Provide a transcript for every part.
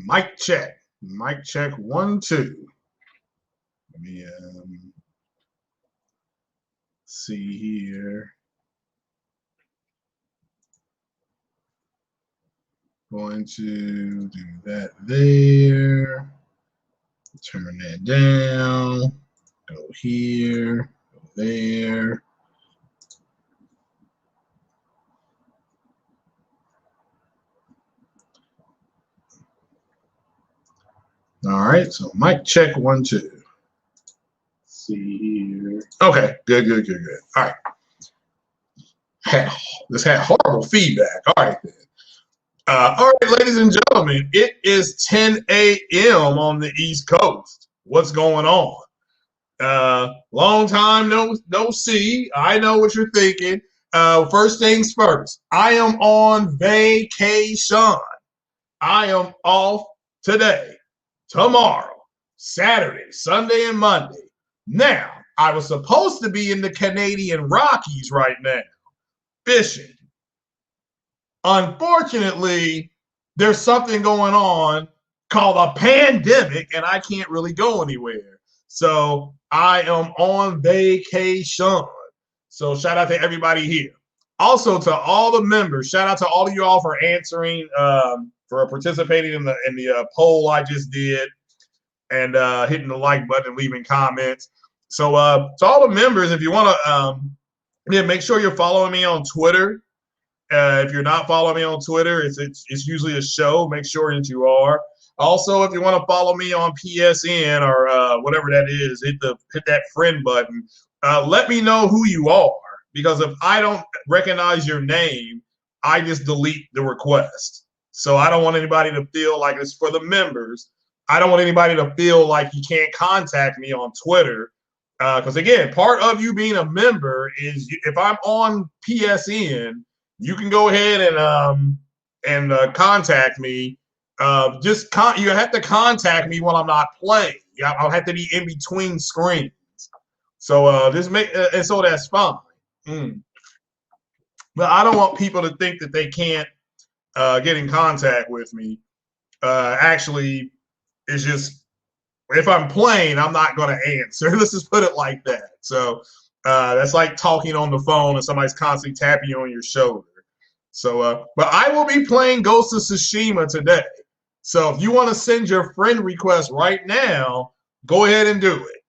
Mic check. Mic check 1, 2. Let me see here. Going to do that there. Turn that down. Go here. Go there. All right. So mic check 1, 2. See here. Okay. Good. All right. This had horrible feedback. All right. All right, ladies and gentlemen, it is 10 a.m. on the East Coast. What's going on? Long time no see. I know what you're thinking. First things first, I am on vacation. I am off today, tomorrow, Saturday, Sunday, and Monday. Now, I was supposed to be in the Canadian Rockies right now, fishing. Unfortunately, there's something going on called a pandemic, and I can't really go anywhere. So I am on vacation. So shout out to everybody here. Also to all the members, shout out to all of you all for answering, for participating in the poll I just did, and hitting the like button and leaving comments. So to all the members, if you want to, make sure you're following me on Twitter. If you're not following me on Twitter, it's usually a show. Make sure that you are. Also, if you want to follow me on PSN or whatever that is, hit that friend button. Let me know who you are, because if I don't recognize your name, I just delete the request. So I don't want anybody to feel like it's for the members. I don't want anybody to feel like you can't contact me on Twitter. Because again, part of you being a member is if I'm on PSN, you can go ahead and contact me. You have to contact me when I'm not playing. I'll have to be in between screens. So and so that's fine. But I don't want people to think that they can't get in contact with me. Actually, it's just if I'm playing, I'm not going to answer. Let's just put it like that. So that's like talking on the phone and somebody's constantly tapping you on your shoulder. So, but I will be playing Ghost of Tsushima today. So if you want to send your friend request right now, go ahead and do it.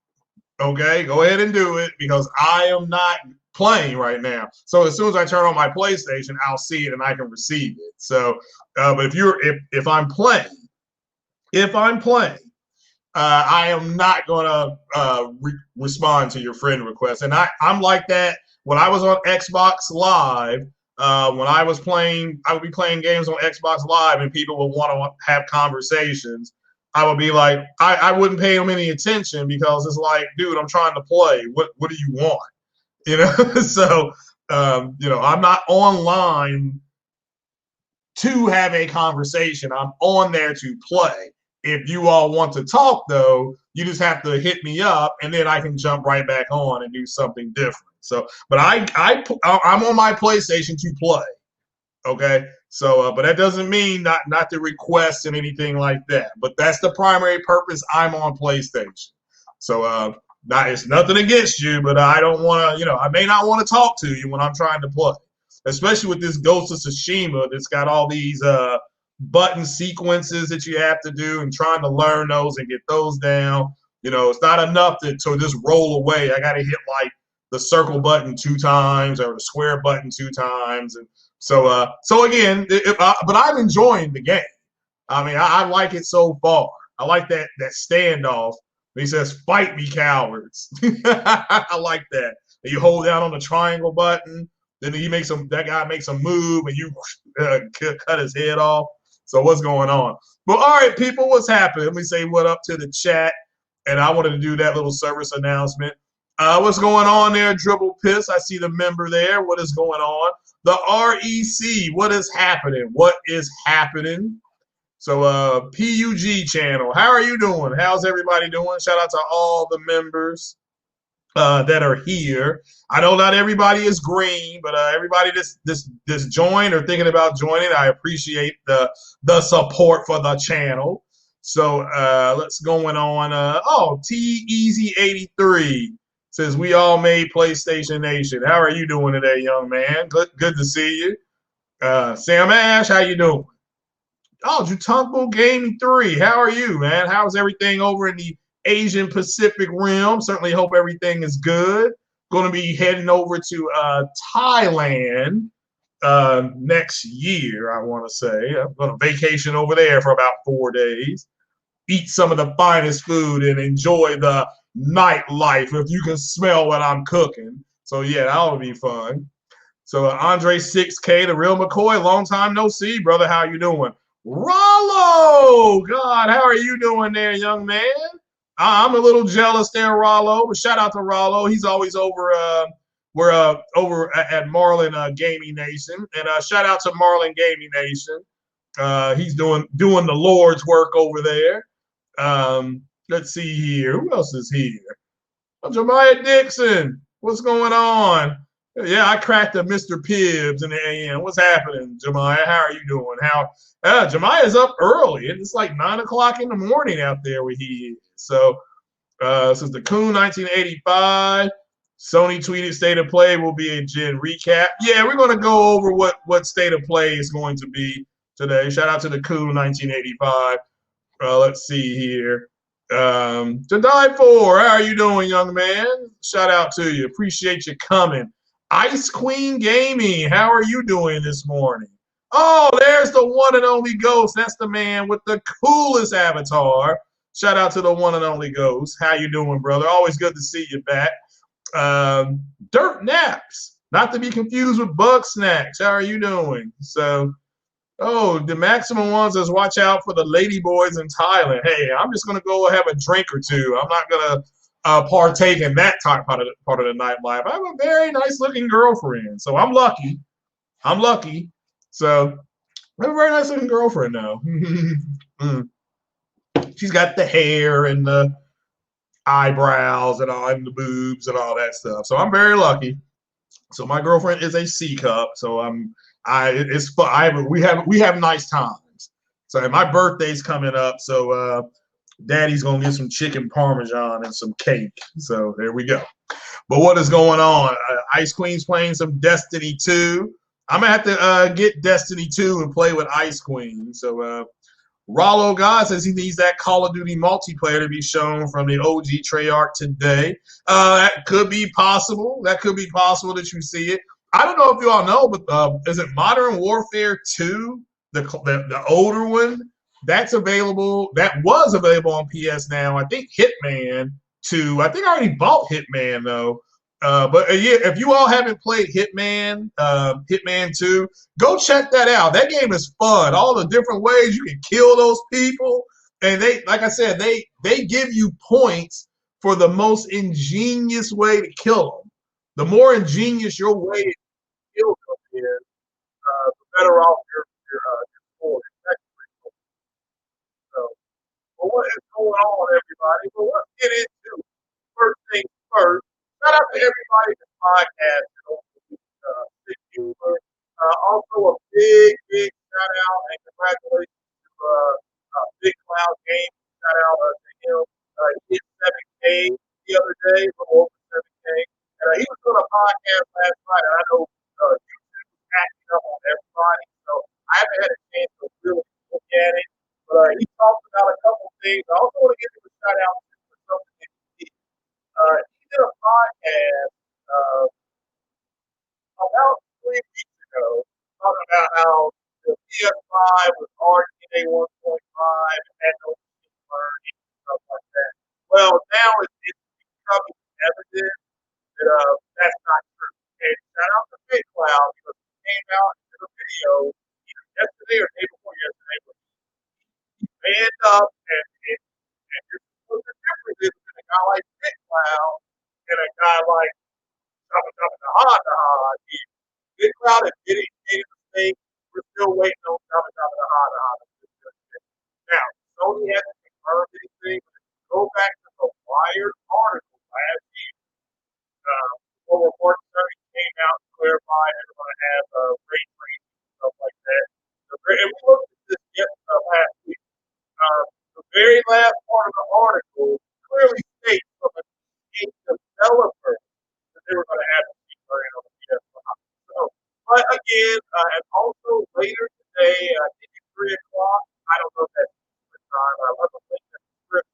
Okay, go ahead and do it, because I am not playing right now. So as soon as I turn on my PlayStation, I'll see it and I can receive it. So, but if I'm playing, I am not going to respond to your friend request. And I'm like that when I was on Xbox Live. When I was playing, I would be playing games on Xbox Live, and people would want to have conversations. I would be like, I wouldn't pay them any attention, because it's like, dude, I'm trying to play. What do you want? You know. So, I'm not online to have a conversation. I'm on there to play. If you all want to talk, though, you just have to hit me up, and then I can jump right back on and do something different. So, but I'm on my PlayStation to play. Okay. So, but that doesn't mean not to request and anything like that. But that's the primary purpose. I'm on PlayStation. So, it's nothing against you, but I don't want to. I may not want to talk to you when I'm trying to play, especially with this Ghost of Tsushima that's got all these button sequences that you have to do, and trying to learn those and get those down. It's not enough to just roll away. I got to hit like the circle button 2 times or the square button 2 times. And so again, but I'm enjoying the game. I mean, I like it so far. I like that standoff. He says, "Fight me, cowards." I like that. And you hold down on the triangle button, then that guy makes a move, and you cut his head off. So what's going on? Well, all right, people, what's happening? Let me say what up to the chat. And I wanted to do that little service announcement. What's going on there, Dribble Piss? I see the member there. What is going on? The REC, what is happening? What is happening? So PUG channel, how are you doing? How's everybody doing? Shout out to all the members. that are here. I know not everybody is green, but everybody this joined or thinking about joining, I appreciate the support for the channel. So let's going on. T Easy 83 says we all made PlayStation Nation. How are you doing today, young man? Good to see you. Sam Ash, how you doing? Oh, Jutunko Gaming 3. How are you, man? How's everything over in the Asian Pacific Rim? Certainly hope everything is good. Going to be heading over to Thailand next year, I want to say. I'm going to vacation over there for about 4 days, eat some of the finest food, and enjoy the nightlife if you can smell what I'm cooking. So, yeah, that'll be fun. So Andre 6K, the real McCoy, long time no see, brother. How you doing? Rollo, God, how are you doing there, young man? I'm a little jealous there, Rollo. But shout out to Rollo. He's always over. We're over at Marlin Gaming Nation, and shout out to Marlin Gaming Nation. He's doing the Lord's work over there. Let's see here. Who else is here? Oh, Jemiah Dixon. What's going on? Yeah, I cracked a Mr. Pibbs in the AM. What's happening, Jemiah? How are you doing? Jemiah's up early. It's like 9 o'clock in the morning out there where he is. So this is the Coon 1985. Sony tweeted State of Play will be a Gen recap. Yeah, we're going to go over what State of Play is going to be today. Shout out to the Coon 1985. Let's see here. To die for, how are you doing, young man? Shout out to you. Appreciate you coming. Ice Queen Gaming, how are you doing this morning? Oh, there's the one and only Ghost. That's the man with the coolest avatar. Shout out to the one and only Ghost. How you doing, brother? Always good to see you back. Dirt Naps, not to be confused with Bug Snacks. How are you doing? So, the maximum one says watch out for the lady boys in Thailand. Hey, I'm just gonna go have a drink or two. I'm not gonna partake in that part of the nightlife. I have a very nice looking girlfriend, so I'm lucky. I'm lucky. So I have a very nice looking girlfriend now. She's got the hair and the eyebrows and all, and the boobs and all that stuff. So I'm very lucky. So my girlfriend is a C cup. So it's fun. We have nice times. So my birthday's coming up. So Daddy's gonna get some chicken parmesan and some cake. So there we go. But what is going on? Ice Queen's playing some Destiny 2. I'm gonna have to get Destiny 2 and play with Ice Queen. So Rollo God says he needs that Call of Duty multiplayer to be shown from the OG Treyarch today. That could be possible. That could be possible that you see it. I don't know if you all know, but is it Modern Warfare 2, the older one? That's available. That was available on PS Now. I think Hitman 2. I think I already bought Hitman though. Yeah, if you all haven't played Hitman 2, go check that out. That game is fun. All the different ways you can kill those people, and like I said, they give you points for the most ingenious way to kill them. The more ingenious your way to kill them is, the better off your score. So, well, what is going on, everybody? Well, let's get into first things first. Shout out to everybody in the podcast. Also, a big shout out and congratulations to Big Cloud Games. Shout out to him. He hit 7K the other day, for over 7K. And he was on a podcast last night, and I know YouTube was acting up on everybody, so I haven't had a chance to really look at it. But he talked about a couple things. I also want to give him a shout out for something that he did. He did a podcast about 3 weeks ago talking about how the PS5 was RDNA 1.5 and had no machine learning and stuff like that. Well, now it's becoming evident that that's not true. And shout out to Big Cloud because he came out and did a video either yesterday or day before yesterday where he manned up and what the difference is between a guy like Big Cloud and a guy like Big Cloud admitted he made a mistake. We're still waiting on Hana. Now, Sony hasn't confirmed anything, but if you go back to the Wired article last year, last part of the article clearly states from a developer that they were going to have a cheap version on the PS5. So, but again, and also later today, I think at 3 o'clock, I don't know if that's the time, I love a link in the script.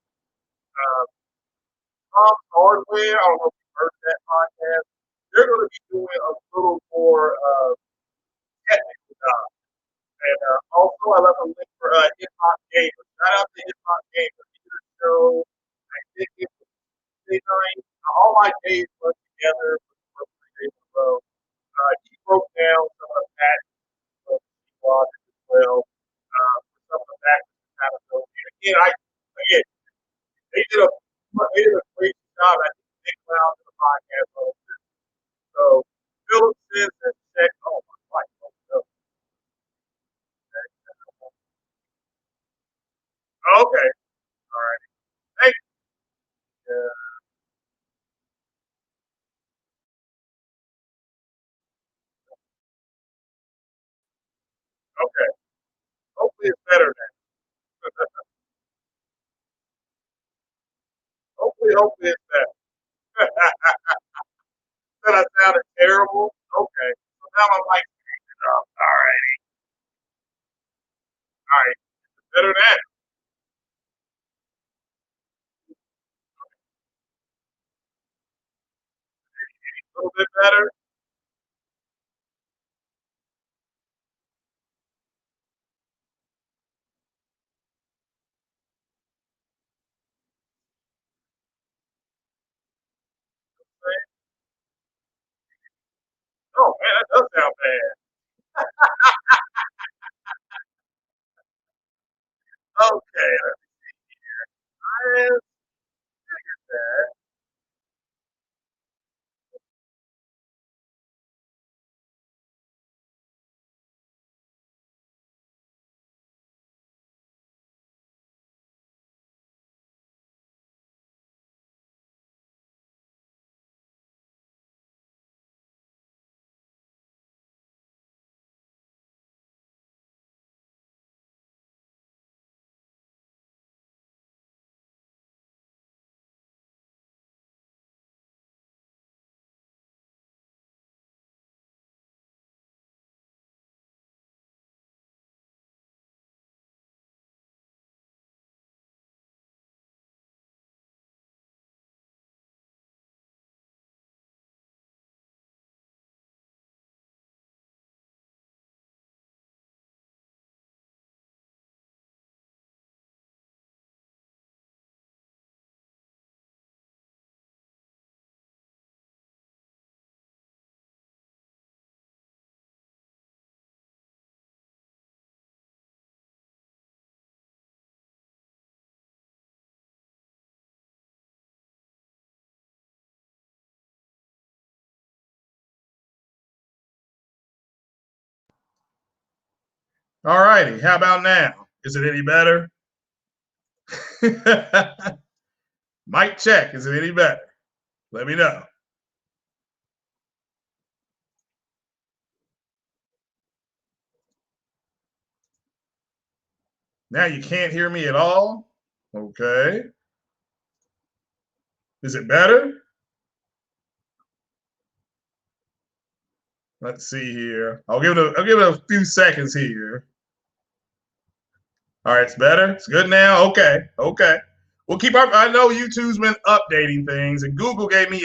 Tom Hardware, I don't know if you've heard of that podcast. They're going to be doing a little more technical stuff. And also, I left a link for Hip Hop Gamer. Shout out to Hip Hop Gamer. He did a show, I think it was Tuesday night. All my days went together for 3 days in a row. He broke down some of the patterns of logic as well. For some of the patterns compatibility. Again, they did a great job. I think they found in the podcast. So Philip says and said, "Oh my God, no." Okay, all right. Thank you. Okay. Hopefully it's better now. Hopefully it's better. Said I sounded terrible. Okay. So now I'm like, all right, better than a little bit better. Oh man, that does sound bad. Okay, let's that. All righty. How about now? Is it any better? Mic check. Is it any better? Let me know. Now you can't hear me at all? Okay. Is it better? Let's see here. I'll give it a few seconds here. All right, it's better. It's good now. Okay, okay. We'll keep our. I know YouTube's been updating things, and Google gave me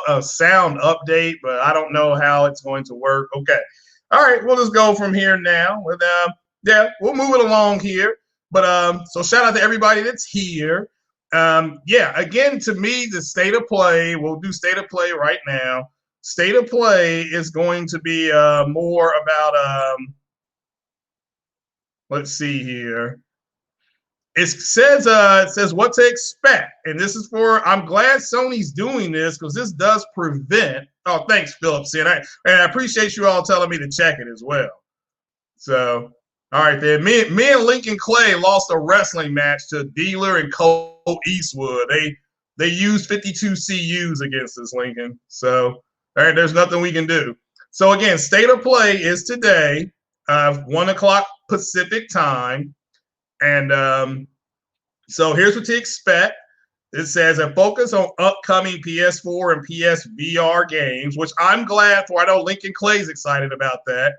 a sound update, but I don't know how it's going to work. Okay. All right, we'll just go from here now. With yeah, we'll move it along here. But so shout out to everybody that's here. Yeah, again, to me, the state of play. We'll do state of play right now. State of play is going to be more about let's see here. It says what to expect, and this is for. I'm glad Sony's doing this because this does prevent. Oh, thanks, Phillips, and I appreciate you all telling me to check it as well. So, all right, then me and Lincoln Clay lost a wrestling match to Dealer and Cole Eastwood. They used 52 CUs against us, Lincoln. So, all right, there's nothing we can do. So again, state of play is today, 1 o'clock Pacific time, and So here's what to expect. It says a focus on upcoming PS4 and PSVR games, which I'm glad for. I know Lincoln Clay's excited about that.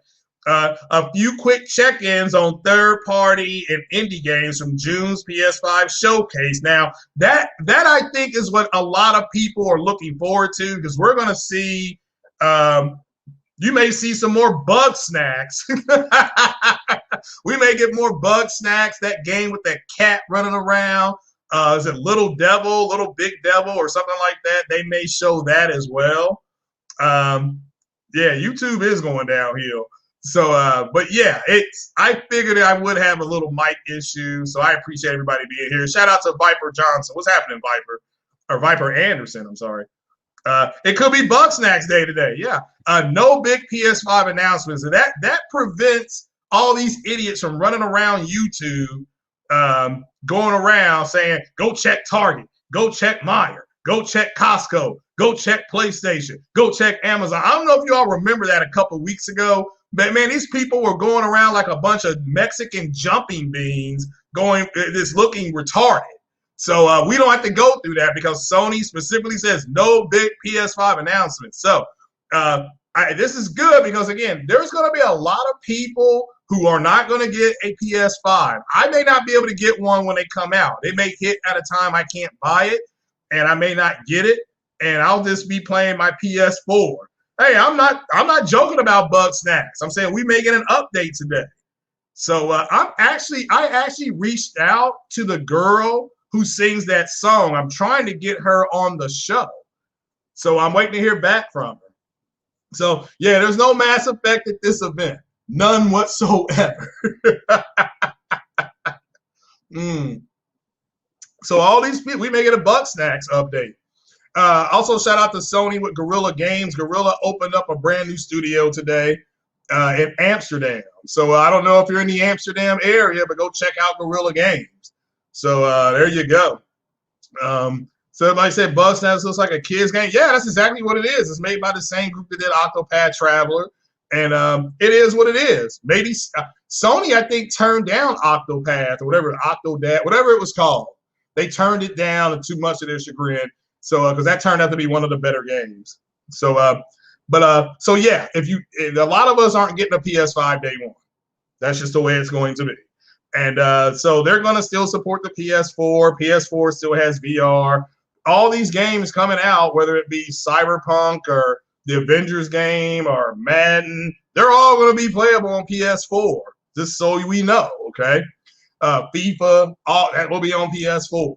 A few quick check-ins on third-party and indie games from June's PS5 showcase. Now, that I think is what a lot of people are looking forward to, because we're going to see you may see some more bug snacks. We may get more bug snacks. That game with that cat running around. Is it Little Devil, Little Big Devil, or something like that? They may show that as well. Yeah, YouTube is going downhill. So, but yeah, I figured I would have a little mic issue, so I appreciate everybody being here. Shout out to Viper Johnson. What's happening, Viper? Or Viper Anderson, I'm sorry. It could be Bug Snacks Day today. Yeah. No big PS5 announcements. And that prevents all these idiots from running around YouTube, going around saying, go check Target, go check Meijer, go check Costco, go check PlayStation, go check Amazon. I don't know if you all remember that a couple weeks ago, but man, these people were going around like a bunch of Mexican jumping beans just looking retarded. So we don't have to go through that because Sony specifically says no big PS5 announcements. So this is good because, again, there's going to be a lot of people who are not going to get a PS5. I may not be able to get one when they come out. They may hit at a time I can't buy it, and I may not get it, and I'll just be playing my PS4. Hey, I'm not joking about Bug Snacks. I'm saying we may get an update today. So I actually reached out to the girl who sings that song. I'm trying to get her on the show. So I'm waiting to hear back from her. So, yeah, there's no Mass Effect at this event. None whatsoever. So all these people, we may get a Bug Snacks update. Also, shout out to Sony with Guerrilla Games. Guerrilla opened up a brand new studio today in Amsterdam. So I don't know if you're in the Amsterdam area, but go check out Guerrilla Games. So there you go. So everybody said Bug Snacks looks like a kid's game. Yeah, that's exactly what it is. It's made by the same group that did Octopath Traveler. And it is what it is. Maybe Sony, I think, turned down Octopath or whatever, Octodad, whatever it was called. They turned it down too much of their chagrin. So because that turned out to be one of the better games. So so yeah, if a lot of us aren't getting a PS5 day one. That's just the way it's going to be. And so they're going to still support the PS4. PS4 still has VR. All these games coming out, whether it be Cyberpunk or the Avengers game or Madden, they're all going to be playable on PS4, just so we know, okay? FIFA, all that will be on PS4.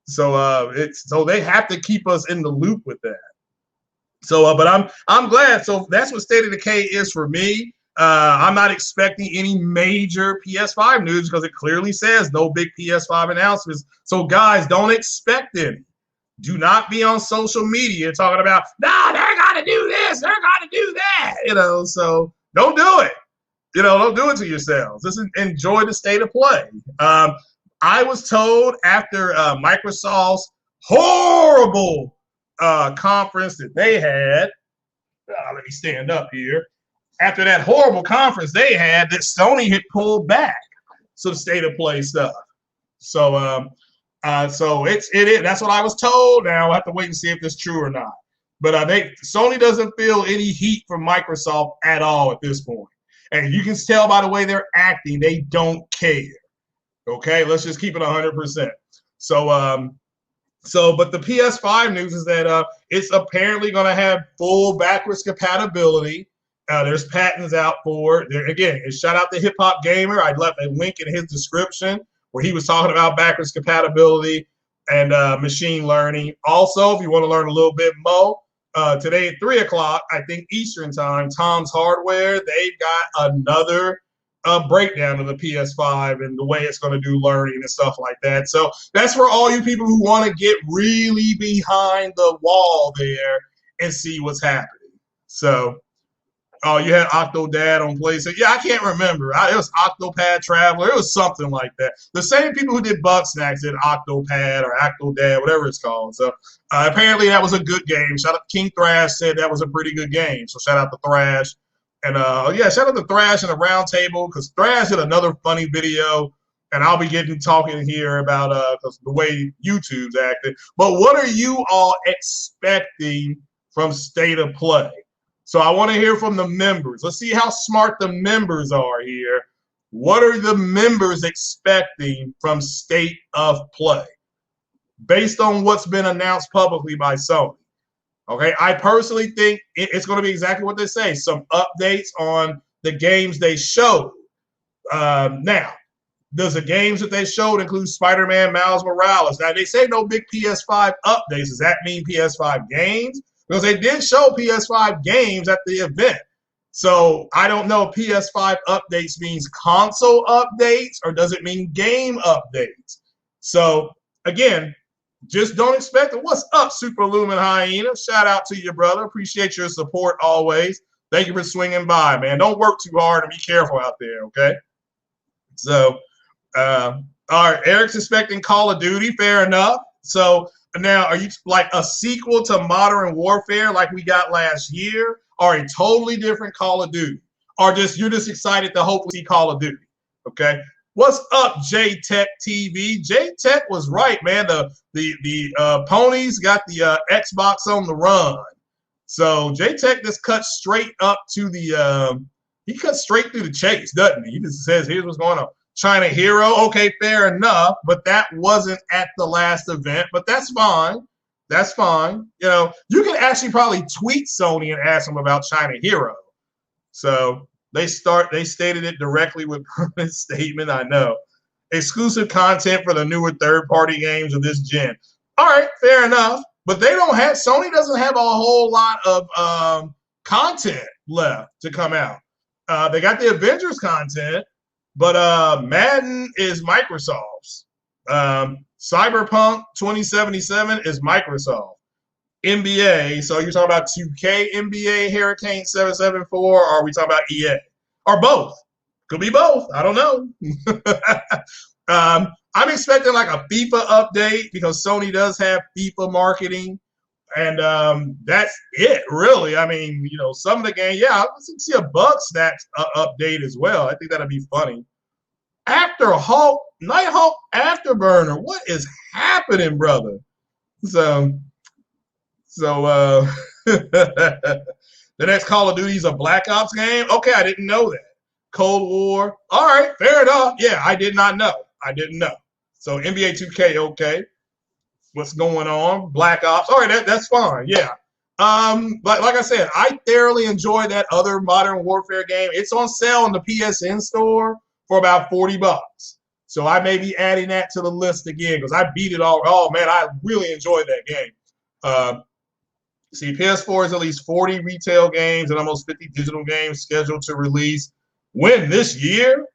So so they have to keep us in the loop with that. So, but I'm glad. So that's what State of Decay is for me. I'm not expecting any major PS5 news because it clearly says no big PS5 announcements. So guys, don't expect any. Do not be on social media talking about, nah, they're going to do this, they're going to do that. So don't do it. Don't do it to yourselves. Just enjoy the state of play. I was told after Microsoft's horrible conference that they had, let me stand up here. After that horrible conference they had, that Sony had pulled back some state of play stuff. So so it is. That's what I was told. Now I'll have to wait and see if it's true or not. But Sony doesn't feel any heat from Microsoft at all at this point. And you can tell by the way they're acting, they don't care. Okay, let's just keep it 100%. So but the PS5 news is that it's apparently going to have full backwards compatibility. There's patents out for it. Again, shout out to Hip Hop Gamer. I left a link in his description where he was talking about backwards compatibility and machine learning. Also, if you want to learn a little bit more, today at 3 o'clock, I think Eastern time, Tom's Hardware, they've got another breakdown of the PS5 and the way it's going to do learning and stuff like that. So that's for all you people who want to get really behind the wall there and see what's happening. So, oh, you had Octodad on PlayStation. Yeah, I can't remember. It was Octopath Traveler. It was something like that. The same people who did Bug Snacks did Octopad or Octodad, whatever it's called. So apparently that was a good game. Shout out to King Thrash said that was a pretty good game. So shout out to Thrash. And yeah, shout out to Thrash and the Round Table because Thrash did another funny video and I'll be getting talking here about because the way YouTube's acting. But what are you all expecting from State of Play? So I want to hear from the members. Let's see how smart the members are here. What are the members expecting from State of Play based on what's been announced publicly by Sony? Okay, I personally think it's going to be exactly what they say. Some updates on the games they showed. Now, does the games that they showed include Spider-Man, Miles Morales? Now, they say no big PS5 updates. Does that mean PS5 games? Because they did show PS5 games at the event. So I don't know if PS5 updates means console updates or does it mean game updates? So, again, just don't expect it. What's up, Super Lumen Hyena? Shout out to you, brother. Appreciate your support always. Thank you for swinging by, man. Don't work too hard and be careful out there, okay? So, all right, Eric's expecting Call of Duty. Fair enough. So now, are you like a sequel to Modern Warfare like we got last year, or a totally different Call of Duty, or just you're just excited to hopefully see Call of Duty? Okay. What's up, J-Tech TV? J-Tech was right, man. The ponies got the Xbox on the run. So J-Tech just cut straight up to the he cut straight through the chase, doesn't he? He just says, here's what's going on. China Hero, okay, fair enough, but that wasn't at the last event, but that's fine. That's fine. You know, you can actually probably tweet Sony and ask them about China Hero. So they stated it directly with permanent statement. I know. Exclusive content for the newer third-party games of this gen. All right, fair enough. But they don't have, Sony doesn't have a whole lot of content left to come out. They got the Avengers content, but Madden is Microsoft's. Cyberpunk 2077 is Microsoft. NBA, so you're talking about 2K NBA Hurricane 774, or are we talking about EA? Or both? Could be both. I don't know. I'm expecting like a FIFA update because Sony does have FIFA marketing. And that's it, really. I mean, you know, some of the games, yeah, I would see a Bugsnax update as well. I think that'd be funny. After Hulk, Nighthawk Afterburner, what is happening, brother? So the next Call of Duty is a Black Ops game? Okay, I didn't know that. Cold War. All right, fair enough. Yeah, I did not know. I didn't know. So NBA 2K, okay. What's going on? Black Ops. All right, that's fine. Yeah. But like I said, I thoroughly enjoy that other Modern Warfare game. It's on sale in the PSN store for about $40. So I may be adding that to the list again because I beat it all. Oh man, I really enjoyed that game. See, PS4 is at least 40 retail games and almost 50 digital games scheduled to release. When? This year?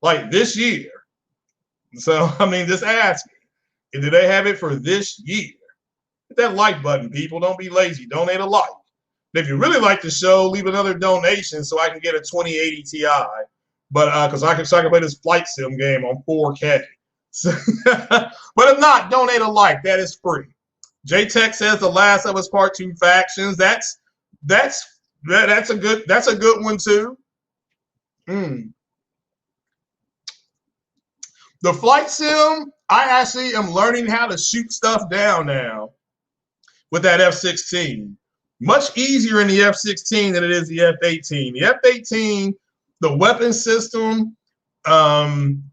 Like this year. So, I mean, just ask me. Do they have it for this year? Hit that like button, people. Don't be lazy. Donate a like. And if you really like the show, leave another donation so I can get a 2080 Ti. But because I can play this flight sim game on 4K. So, but if not, donate a like. That is free. J-Tech says The Last of Us Part 2 factions. That's a good one too. The flight sim, I actually am learning how to shoot stuff down now with that F-16. Much easier in the F-16 than it is the F-18. The F-18, the weapon system,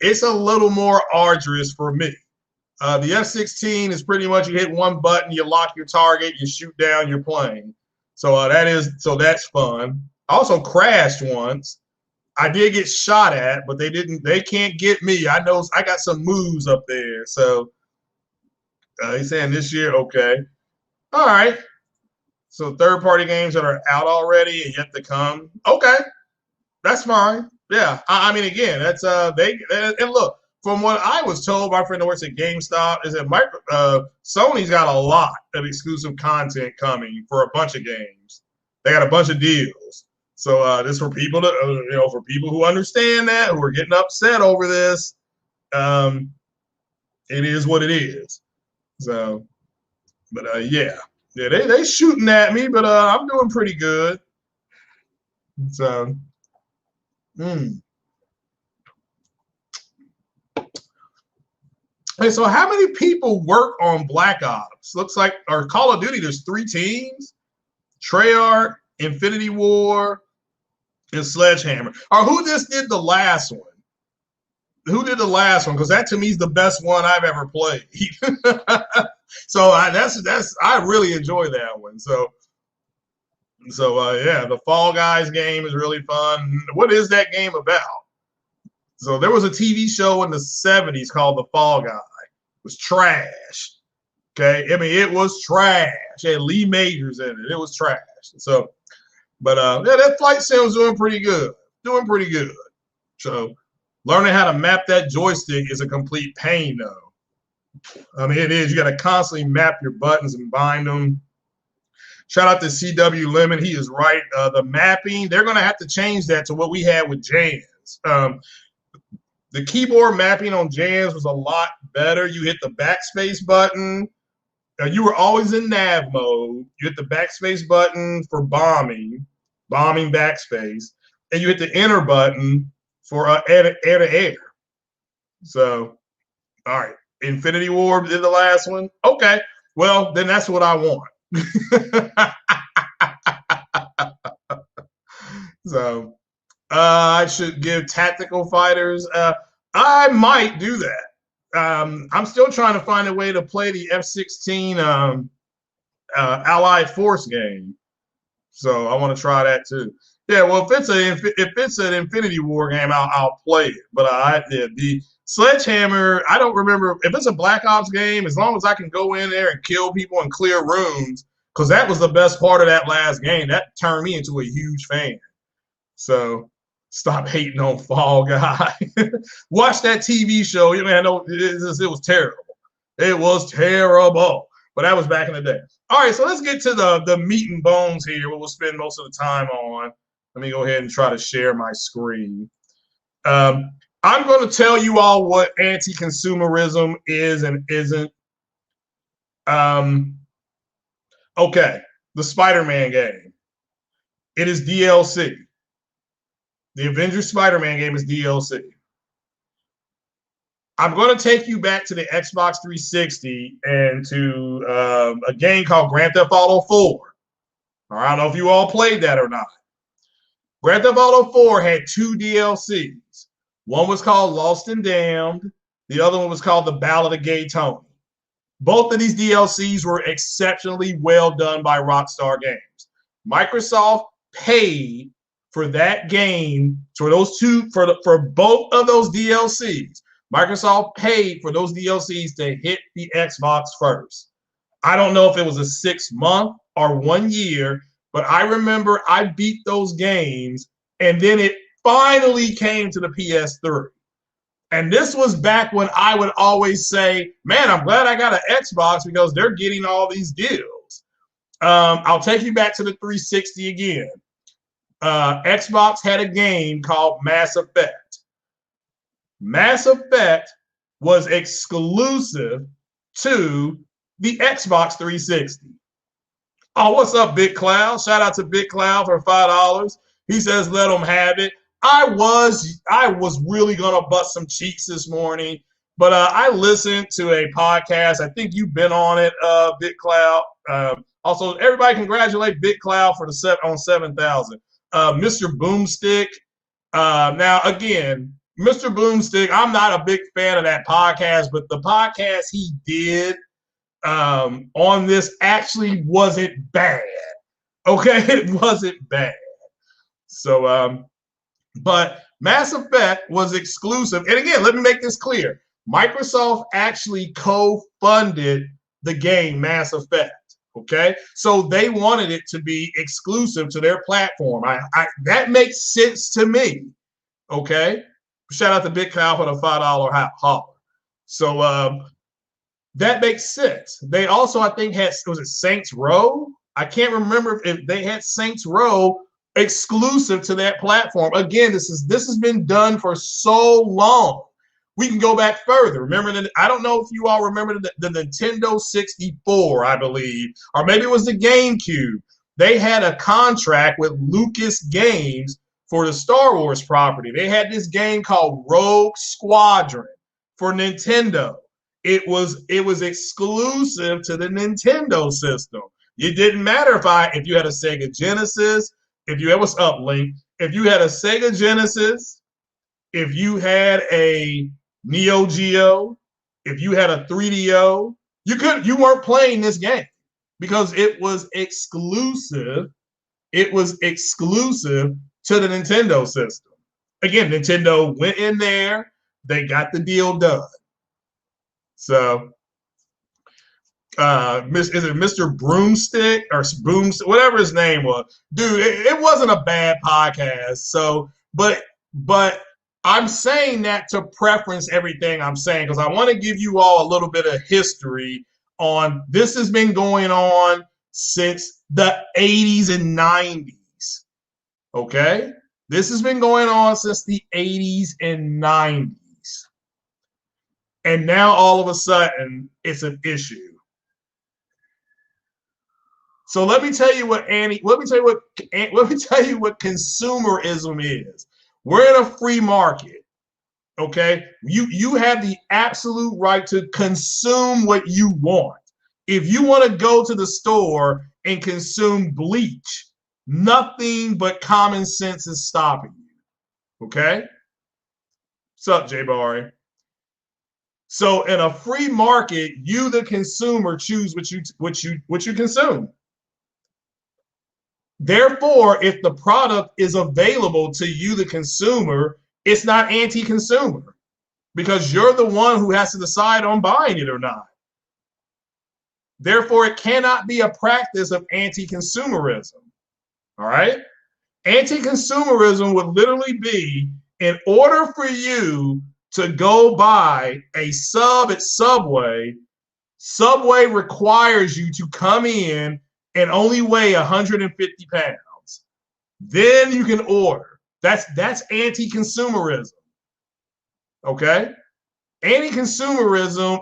it's a little more arduous for me. The F-16 is pretty much you hit one button, you lock your target, you shoot down your plane. So that's fun. I also crashed once. I did get shot at, but they can't get me. I know I got some moves up there. So he's saying this year, okay. All right. So third-party games that are out already and yet to come. Okay. That's fine. Yeah. I mean, again, that's and look, from what I was told, my friend that works at GameStop is that Sony's got a lot of exclusive content coming for a bunch of games. They got a bunch of deals. So this for people to, for people who understand that, who are getting upset over this, it is what it is. So, but yeah, they shooting at me, but I'm doing pretty good. So, Hey, so how many people work on Black Ops? Looks like, or Call of Duty, there's 3 teams: Treyarch, Infinity War, and Sledgehammer. Or who just did the last one? Who did the last one? Because that to me is the best one I've ever played. So I really enjoy that one. So yeah, the Fall Guys game is really fun. What is that game about? So there was a TV show in the 70s called The Fall Guy. It was trash. Okay, I mean it was trash. It had Lee Majors in it. It was trash. So, but yeah, that flight sim was doing pretty good. Doing pretty good. So learning how to map that joystick is a complete pain, though. I mean, it is. You got to constantly map your buttons and bind them. Shout out to CW Lemon. He is right. The mapping, they're going to have to change that to what we had with Jans. The keyboard mapping on Jans was a lot better. You hit the backspace button. You were always in nav mode. You hit the backspace button for bombing backspace, and you hit the enter button for air to air. So, all right. Infinity War did the last one. Okay. Well, then that's what I want. So I should give tactical fighters. I might do that. I'm still trying to find a way to play the F-16 Allied Force game. So I want to try that too. Yeah, well, if it's an Infinity War game, I'll play it. But the Sledgehammer, I don't remember if it's a Black Ops game. As long as I can go in there and kill people and clear rooms, because that was the best part of that last game. That turned me into a huge fan. So stop hating on Fall Guy. Watch that TV show. You know, it was terrible. It was terrible. But that was back in the day. All right, so let's get to the meat and bones here, what we'll spend most of the time on. Let me go ahead and try to share my screen. I'm going to tell you all what anti-consumerism is and isn't. Okay, the Spider-Man game. It is DLC. The Avengers Spider-Man game is DLC. I'm going to take you back to the Xbox 360 and to a game called Grand Theft Auto 4. I don't know if you all played that or not. Grand Theft Auto 4 had 2 DLCs. One was called Lost and Damned. The other one was called The Ballad of Gay Tony. Both of these DLCs were exceptionally well done by Rockstar Games. Microsoft paid for that game, for those two, for both of those DLCs. Microsoft paid for those DLCs to hit the Xbox first. I don't know if it was a 6-month or 1 year, but I remember I beat those games, and then it finally came to the PS3. And this was back when I would always say, man, I'm glad I got an Xbox because they're getting all these deals. I'll take you back to the 360 again. Xbox had a game called Mass Effect. Mass Effect was exclusive to the Xbox 360. Oh, what's up, Big Cloud? Shout out to Big Cloud for $5. He says, let them have it. I was really going to bust some cheeks this morning, but I listened to a podcast. I think you've been on it, Big Cloud. Also, everybody congratulate Big Cloud for the on 7,000. Mr. Boomstick. Now, again, Mr. Boomstick, I'm not a big fan of that podcast, but the podcast he did on this actually wasn't bad. Okay, it wasn't bad. So, but Mass Effect was exclusive. And again, let me make this clear. Microsoft actually co-funded the game Mass Effect. Okay, so they wanted it to be exclusive to their platform. That makes sense to me. Okay, shout out to Big Cow for the $5 holler. So that makes sense. They also, I think, was it Saints Row? I can't remember if they had Saints Row exclusive to that platform. Again, this has been done for so long. We can go back further. Remember that? I don't know if you all remember the Nintendo 64, I believe, or maybe it was the GameCube. They had a contract with Lucas Games for the Star Wars property. They had this game called Rogue Squadron for Nintendo. it was exclusive to the Nintendo system. It didn't matter if you had a Sega Genesis, if you had what's up, Link, if you had a Sega Genesis, if you had a Neo Geo, if you had a 3DO, you weren't playing this game because it was exclusive. It was exclusive to the Nintendo system. Again, Nintendo went in there, they got the deal done. So, is it Mr. Broomstick or Boomstick, whatever his name was? Dude, it wasn't a bad podcast. So, but I'm saying that to preference everything I'm saying because I want to give you all a little bit of history on this. Has been going on since the 80s and 90s. Okay, this has been going on since the 80s and 90s. And now all of a sudden it's an issue. So let me tell you what consumerism is. We're in a free market. Okay? You have the absolute right to consume what you want. If you want to go to the store and consume bleach, nothing but common sense is stopping you. Okay? What's up, Jay Barry? So in a free market, you, the consumer, choose what you consume. Therefore, if the product is available to you, the consumer, it's not anti-consumer because you're the one who has to decide on buying it or not. Therefore, it cannot be a practice of anti-consumerism. All right? Anti-consumerism would literally be in order for you to go buy a sub at Subway, Subway requires you to come in and only weigh 150 pounds. Then you can order. That's anti-consumerism. Okay? Anti-consumerism,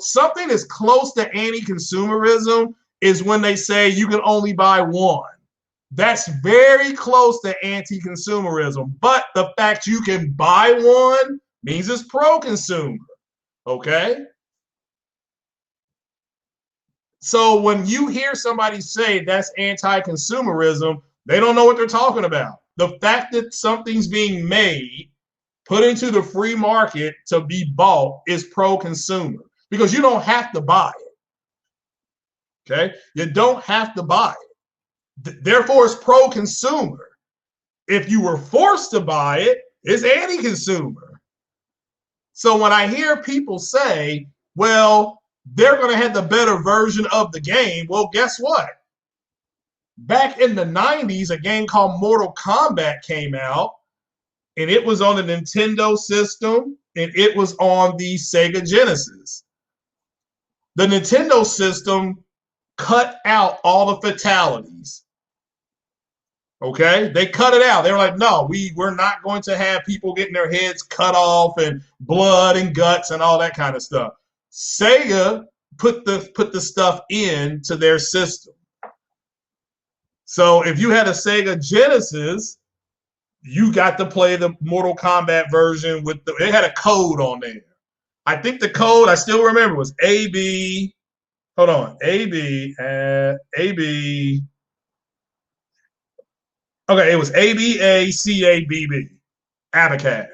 something as close to anti-consumerism is when they say you can only buy one. That's very close to anti-consumerism. But the fact you can buy one means it's pro-consumer. Okay? So when you hear somebody say that's anti-consumerism, they don't know what they're talking about. The fact that something's being made, put into the free market to be bought is pro-consumer because you don't have to buy it. Okay? You don't have to buy it. Therefore, it's pro-consumer. If you were forced to buy it, it's anti-consumer. So when I hear people say, well, they're going to have the better version of the game, well, guess what? Back in the 90s, a game called Mortal Kombat came out, and it was on the Nintendo system, and it was on the Sega Genesis. The Nintendo system cut out all the fatalities. Okay, they cut it out. They were like, no, we're not going to have people getting their heads cut off and blood and guts and all that kind of stuff. Sega put the stuff into their system. So if you had a Sega Genesis, you got to play the Mortal Kombat version with it had a code on there. I think the code I still remember was AB. Hold on, AB. Okay, it was ABACABB, Abacab.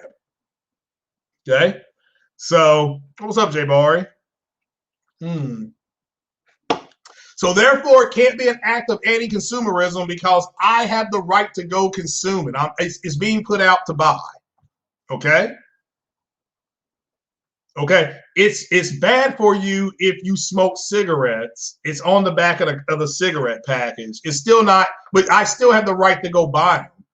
Okay, so what's up, Jay Barry? So therefore, it can't be an act of anti-consumerism because I have the right to go consume it. It's being put out to buy. Okay. Okay, it's bad for you if you smoke cigarettes. It's on the back of the cigarette package. It's still not, but I still have the right to go buy them.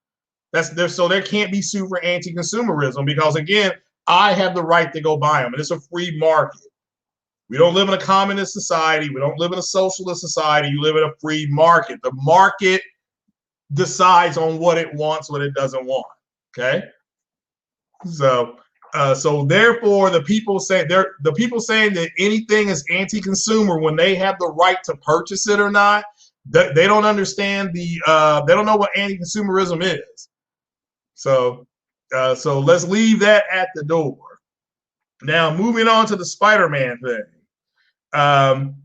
That's there, so there can't be super anti-consumerism because again, I have the right to go buy them, and it's a free market. We don't live in a communist society. We don't live in a socialist society. You live in a free market. The market decides on what it wants, what it doesn't want. Okay, so. So therefore, the people saying that anything is anti-consumer when they have the right to purchase it or not, they don't understand they don't know what anti-consumerism is. So let's leave that at the door. Now, moving on to the Spider-Man thing. Um,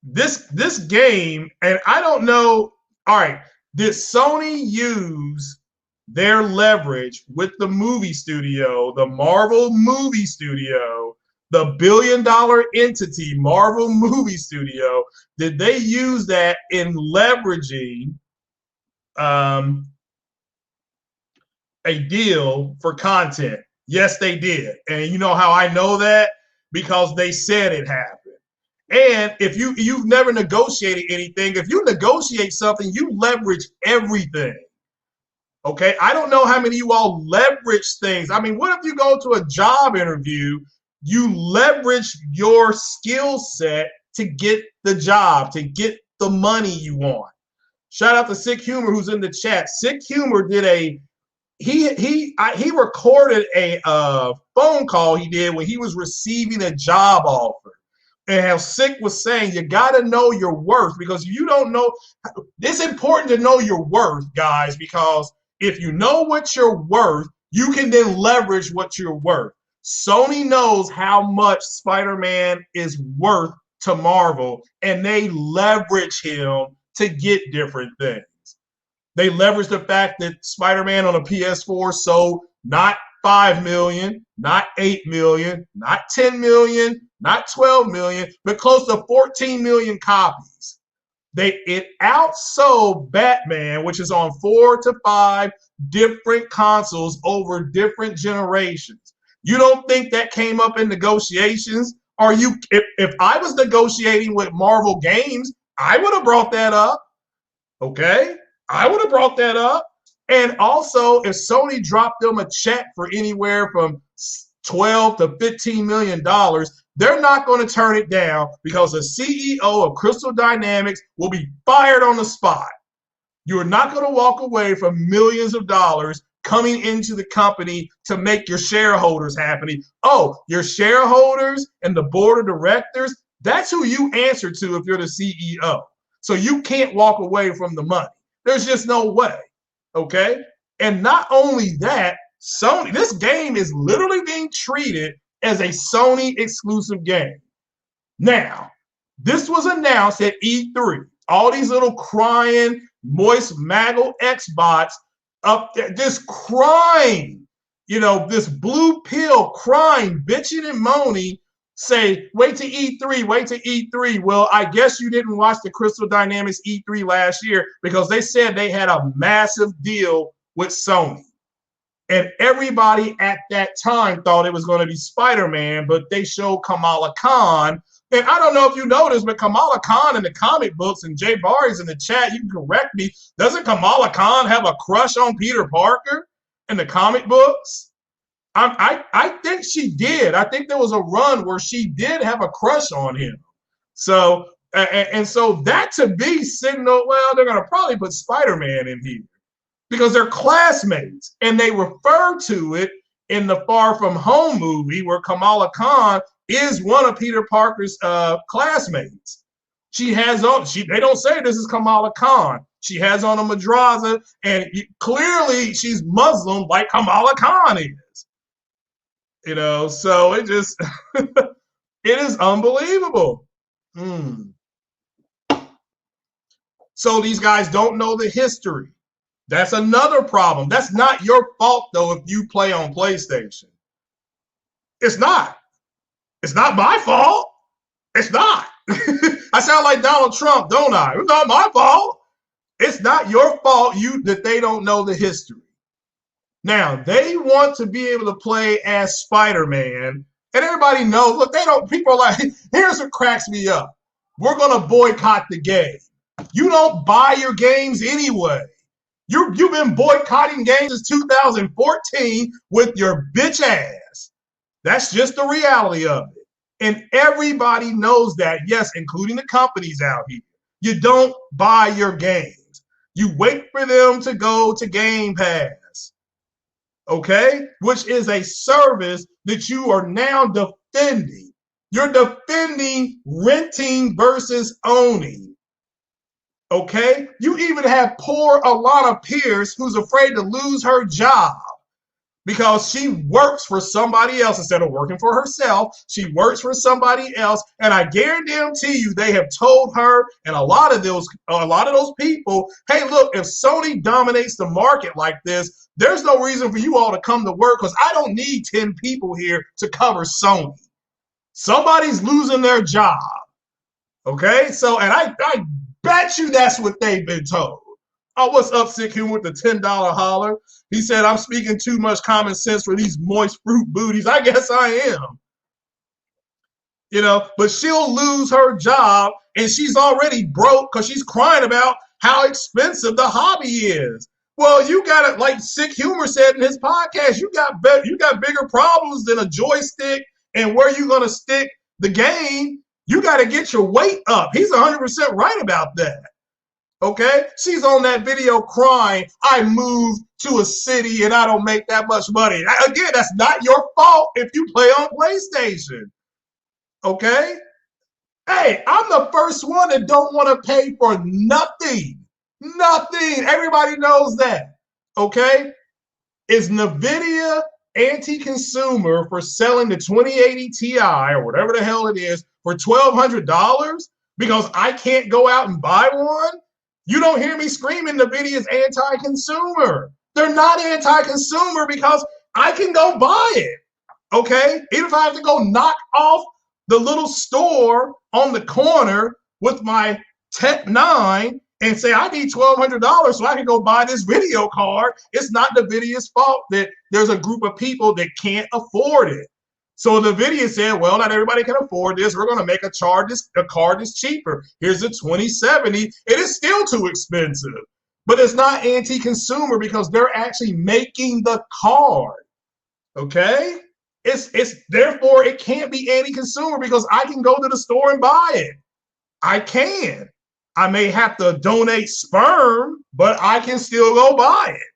this game, and I don't know. All right, did Sony use their leverage with the movie studio, the Marvel movie studio, the billion-dollar entity, Marvel movie studio? Did they use that in leveraging a deal for content? Yes, they did. And you know how I know that? Because they said it happened. And if you've never negotiated anything, if you negotiate something, you leverage everything. Okay, I don't know how many of you all leverage things. I mean, what if you go to a job interview, you leverage your skill set to get the job, to get the money you want? Shout out to Sick Humor who's in the chat. Sick Humor did he recorded a phone call he did when he was receiving a job offer. And how Sick was saying, you got to know your worth, because you don't know. It's important to know your worth, guys, because if you know what you're worth, you can then leverage what you're worth. Sony knows how much Spider-Man is worth to Marvel, and they leverage him to get different things. They leverage the fact that Spider-Man on a PS4 sold not 5 million, not 8 million, not 10 million, not 12 million, but close to 14 million copies. It outsold Batman, which is on 4 to 5 different consoles over different generations. You don't think that came up in negotiations? Are you? If I was negotiating with Marvel Games, I would have brought that up. Okay, I would have brought that up. And also, if Sony dropped them a check for anywhere from 12 to 15 million dollars, they're not going to turn it down, because the CEO of Crystal Dynamics will be fired on the spot. You're not going to walk away from millions of dollars coming into the company to make your shareholders happy. Oh, your shareholders and the board of directors, that's who you answer to if you're the CEO. So you can't walk away from the money. There's just no way. Okay? And not only that, Sony, this game is literally being treated as a Sony exclusive game. Now, this was announced at E3. All these little crying, moist maggle Xbots up there just crying, this blue pill crying, bitching and moaning, say, wait to E3, wait to E3. Well, I guess you didn't watch the Crystal Dynamics E3 last year, because they said they had a massive deal with Sony. And everybody at that time thought it was going to be Spider-Man, but they showed Kamala Khan. And I don't know if you noticed, but Kamala Khan in the comic books, and Jay Barry's in the chat, you can correct me, doesn't Kamala Khan have a crush on Peter Parker in the comic books? I think she did. I think there was a run where she did have a crush on him. So, and so that to be signal, well, they're going to probably put Spider-Man in here, because they're classmates, and they refer to it in the Far From Home movie where Kamala Khan is one of Peter Parker's classmates. She has on, they don't say this is Kamala Khan. She has on a madraza, and clearly she's Muslim like Kamala Khan is. So it just, it is unbelievable. So these guys don't know the history. That's another problem. That's not your fault, though, if you play on PlayStation. It's not. It's not my fault. It's not. I sound like Donald Trump, don't I? It's not my fault. It's not your fault that they don't know the history. Now, they want to be able to play as Spider-Man, and everybody knows, look, people are like, here's what cracks me up. We're going to boycott the game. You don't buy your games anyway. You've been boycotting games since 2014 with your bitch ass. That's just the reality of it. And everybody knows that, yes, including the companies out here. You don't buy your games. You wait for them to go to Game Pass, okay? Which is a service that you are now defending. You're defending renting versus owning. Okay, you even have poor Alana Pierce, who's afraid to lose her job. because she works for somebody else instead of working for herself. She works for somebody else, and I guarantee you, they have told her and a lot of those people, hey, look, if Sony dominates the market like this, there's no reason for you all to come to work because I don't need 10 people here to cover Sony. Somebody's losing their job. Okay, so and I bet you that's what they've been told. Oh, what's up, Sick Humor with the $10 holler? He said, I'm speaking too much common sense for these moist fruit booties. I guess I am. You know, but she'll lose her job and she's already broke because she's crying about how expensive the hobby is. Well, you got it, like Sick Humor said in his podcast, you got bigger problems than a joystick and where you gonna stick the game. You got to get your weight up. He's 100% right about that. Okay? She's on that video crying, I moved to a city and I don't make that much money. Again, that's not your fault if you play on PlayStation. Okay? Hey, I'm the first one that don't want to pay for nothing. Nothing. Everybody knows that. Okay? Is NVIDIA anti-consumer for selling the 2080 Ti or whatever the hell it is for $1,200 because I can't go out and buy one? You don't hear me screaming NVIDIA's anti-consumer. They're not anti-consumer because I can go buy it, okay? Even if I have to go knock off the little store on the corner with my Tech 9 and say, I need $1,200 so I can go buy this video card. It's not NVIDIA's fault that there's a group of people that can't afford it. So NVIDIA said, well, not everybody can afford this. We're going to make a card that's cheaper. Here's a 2070. It is still too expensive. But it's not anti-consumer because they're actually making the card. Okay? It's therefore it can't be anti-consumer because I can go to the store and buy it. I can. I may have to donate sperm, but I can still go buy it.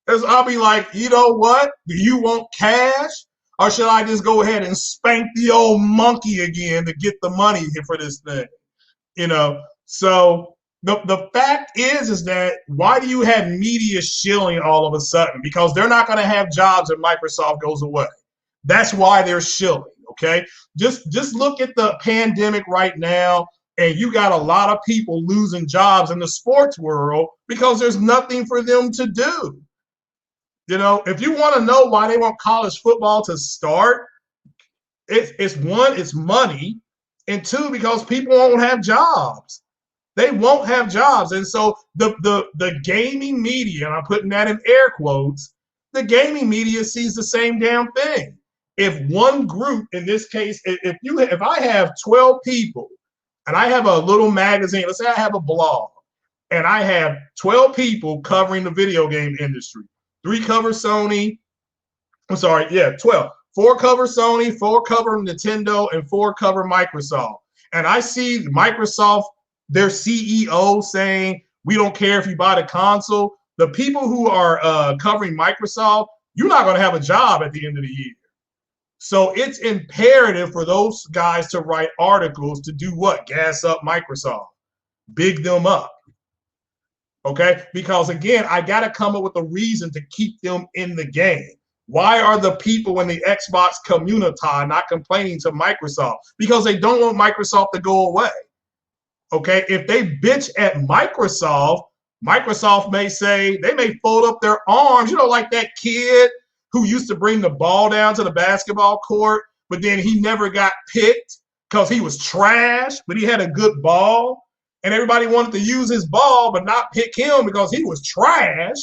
Because I'll be like, you know what? Do you want cash? Or should I just go ahead and spank the old monkey again to get the money for this thing? You know, so the fact is that why do you have media shilling all of a sudden? Because they're not going to have jobs if Microsoft goes away. That's why they're shilling, okay? Just look at the pandemic right now, and you got a lot of people losing jobs in the sports world because there's nothing for them to do. You know, if you want to know why they want college football to start, it's one, it's money, and two, because people won't have jobs. They won't have jobs. And so the gaming media, and I'm putting that in air quotes, the gaming media sees the same damn thing. If one group, in this case, if I have 12 people and I have a little magazine, let's say I have a blog, and I have 12 people covering the video game industry. 3 cover Sony. I'm sorry, yeah, 12. 4 cover Sony, 4 cover Nintendo, and 4 cover Microsoft. And I see Microsoft, their CEO saying, we don't care if you buy the console. The people who are covering Microsoft, you're not going to have a job at the end of the year. So it's imperative for those guys to write articles to do what? Gas up Microsoft. Big them up. Okay, because again, I got to come up with a reason to keep them in the game. Why are the people in the Xbox community not complaining to Microsoft? Because they don't want Microsoft to go away. Okay, if they bitch at Microsoft, Microsoft may say, they may fold up their arms, you know, like that kid who used to bring the ball down to the basketball court, but then he never got picked because he was trash, but he had a good ball. And everybody wanted to use his ball, but not pick him because he was trash.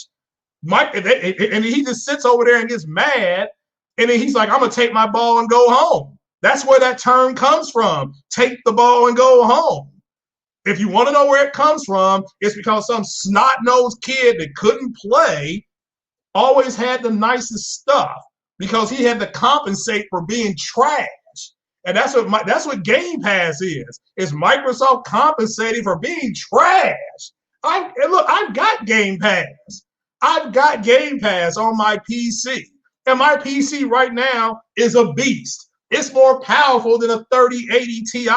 And he just sits over there and gets mad. And then he's like, I'm going to take my ball and go home. That's where that term comes from. Take the ball and go home. If you want to know where it comes from, it's because some snot-nosed kid that couldn't play always had the nicest stuff because he had to compensate for being trash. And that's what Game Pass is. It's Microsoft compensating for being trash. I've got Game Pass. I've got Game Pass on my PC. And my PC right now is a beast. It's more powerful than a 3080 Ti.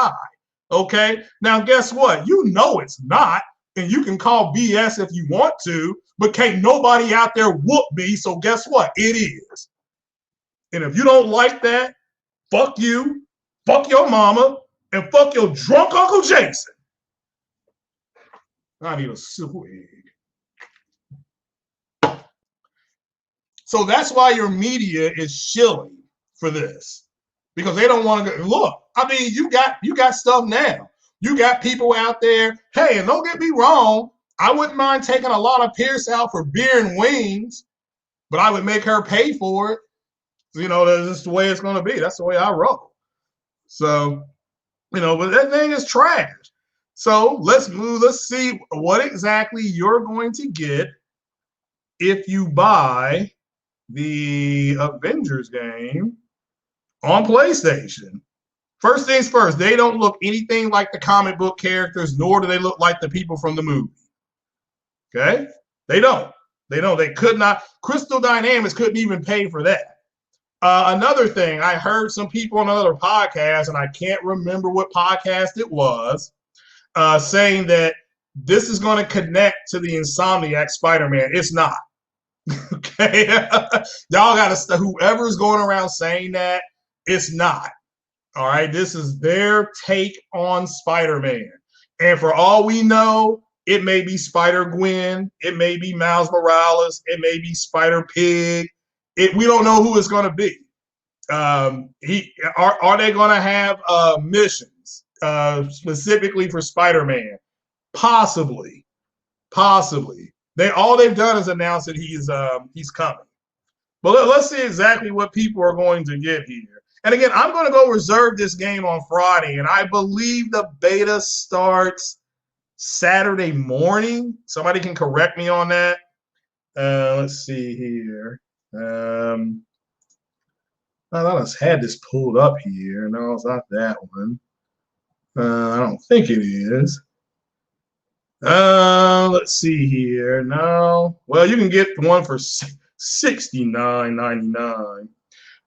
Okay? Now, guess what? You know it's not and you can call BS if you want to, but can't nobody out there whoop me. So guess what? It is. And if you don't like that, fuck you, fuck your mama, and fuck your drunk Uncle Jason. I need a swig. So that's why your media is shilling for this, because they don't want to go. Look, I mean, you got stuff now. You got people out there. Hey, and don't get me wrong, I wouldn't mind taking a lot of Pierce out for beer and wings, but I would make her pay for it. You know, that's just the way it's going to be. That's the way I roll. So, you know, but that thing is trash. So let's move. Let's see what exactly you're going to get if you buy the Avengers game on PlayStation. First things first, they don't look anything like the comic book characters, nor do they look like the people from the movie. Okay? They don't. They could not. Crystal Dynamics couldn't even pay for that. Another thing, I heard some people on another podcast, and I can't remember what podcast it was, saying that this is going to connect to the Insomniac Spider-Man. It's not. Okay? Y'all got to, whoever's going around saying that, it's not. All right? This is their take on Spider-Man. And for all we know, it may be Spider-Gwen. It may be Miles Morales. It may be Spider-Pig. We don't know who it's going to be. Are they going to have missions specifically for Spider-Man? Possibly. All they've done is announce that he's coming. But let's see exactly what people are going to get here. And again, I'm going to go reserve this game on Friday, and I believe the beta starts Saturday morning. Somebody can correct me on that. Let's see here. I thought I had this pulled up here. No, it's not that one. I don't think it is. Let's see here. No. Well, you can get one for $69.99.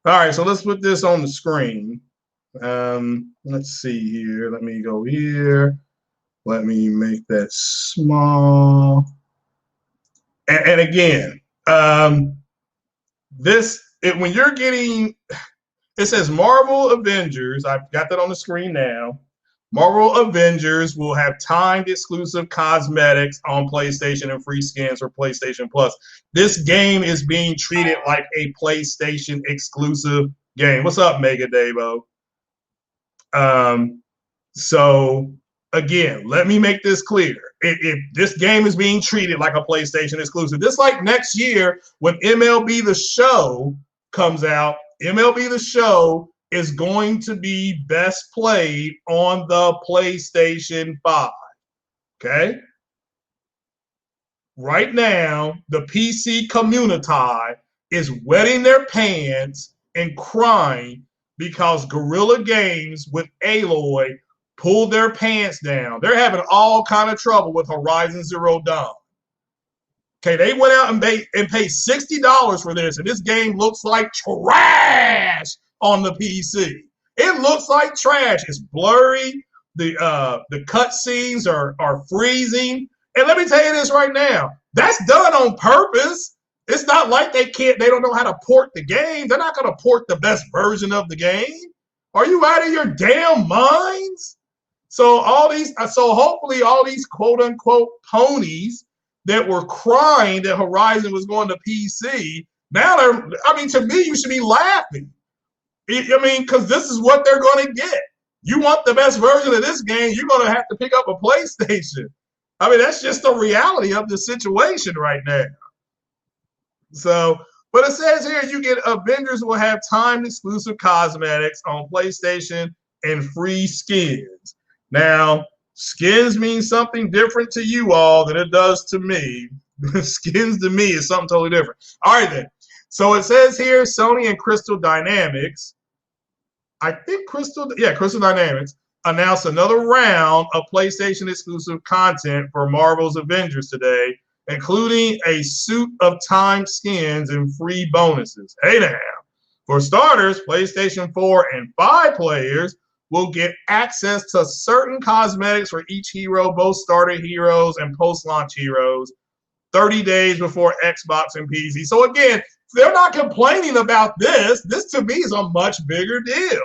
All right, so let's put this on the screen. Let's see here. Let me go here. Let me make that small. And again, when you're getting, it says Marvel Avengers. I've got that on the screen now. Marvel Avengers will have timed exclusive cosmetics on PlayStation and free skins for PlayStation Plus. This game is being treated like a PlayStation exclusive game. What's up, Mega Davo? So again, let me make this clear. If this game is being treated like a PlayStation exclusive, just like next year when MLB The Show comes out, MLB The Show is going to be best played on the PlayStation 5. Okay? Right now, the PC community is wetting their pants and crying because Guerrilla Games with Aloy pulled their pants down. They're having all kind of trouble with Horizon Zero Dawn. Okay, they went out and paid $60 for this, and this game looks like trash on the PC. It looks like trash. It's blurry. The cutscenes are freezing. And let me tell you this right now. That's done on purpose. It's not like they don't know how to port the game. They're not going to port the best version of the game. Are you out of your damn minds? So hopefully all these quote unquote ponies that were crying that Horizon was going to PC, now to me, you should be laughing. Because this is what they're going to get. You want the best version of this game, you're going to have to pick up a PlayStation. That's just the reality of the situation right now. So, but it says here you get Avengers will have timed exclusive cosmetics on PlayStation and free skins. Now, skins mean something different to you all than it does to me. Skins to me is something totally different. All right, then. So it says here Sony and Crystal Dynamics, Crystal Dynamics announced another round of PlayStation exclusive content for Marvel's Avengers today, including a suit of timed skins and free bonuses. Hey now. For starters, PlayStation 4 and 5 players will get access to certain cosmetics for each hero, both starter heroes and post-launch heroes, 30 days before Xbox and PC. So again, they're not complaining about this. This to me is a much bigger deal.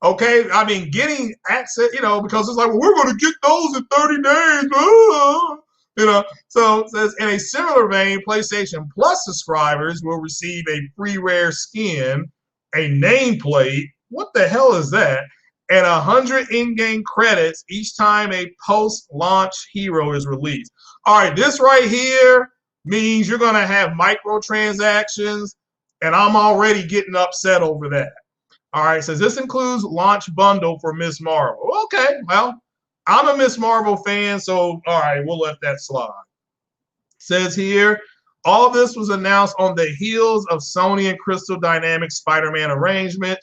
Okay, I mean, getting access, because it's like, well, we're going to get those in 30 days. So it says in a similar vein, PlayStation Plus subscribers will receive a free rare skin, a nameplate. What the hell is that? And 100 in-game credits each time a post-launch hero is released. All right, this right here means you're going to have microtransactions, and I'm already getting upset over that. All right, says this includes launch bundle for Ms. Marvel. Okay, well, I'm a Ms. Marvel fan, so all right, we'll let that slide. Says here, all this was announced on the heels of Sony and Crystal Dynamics Spider-Man arrangement,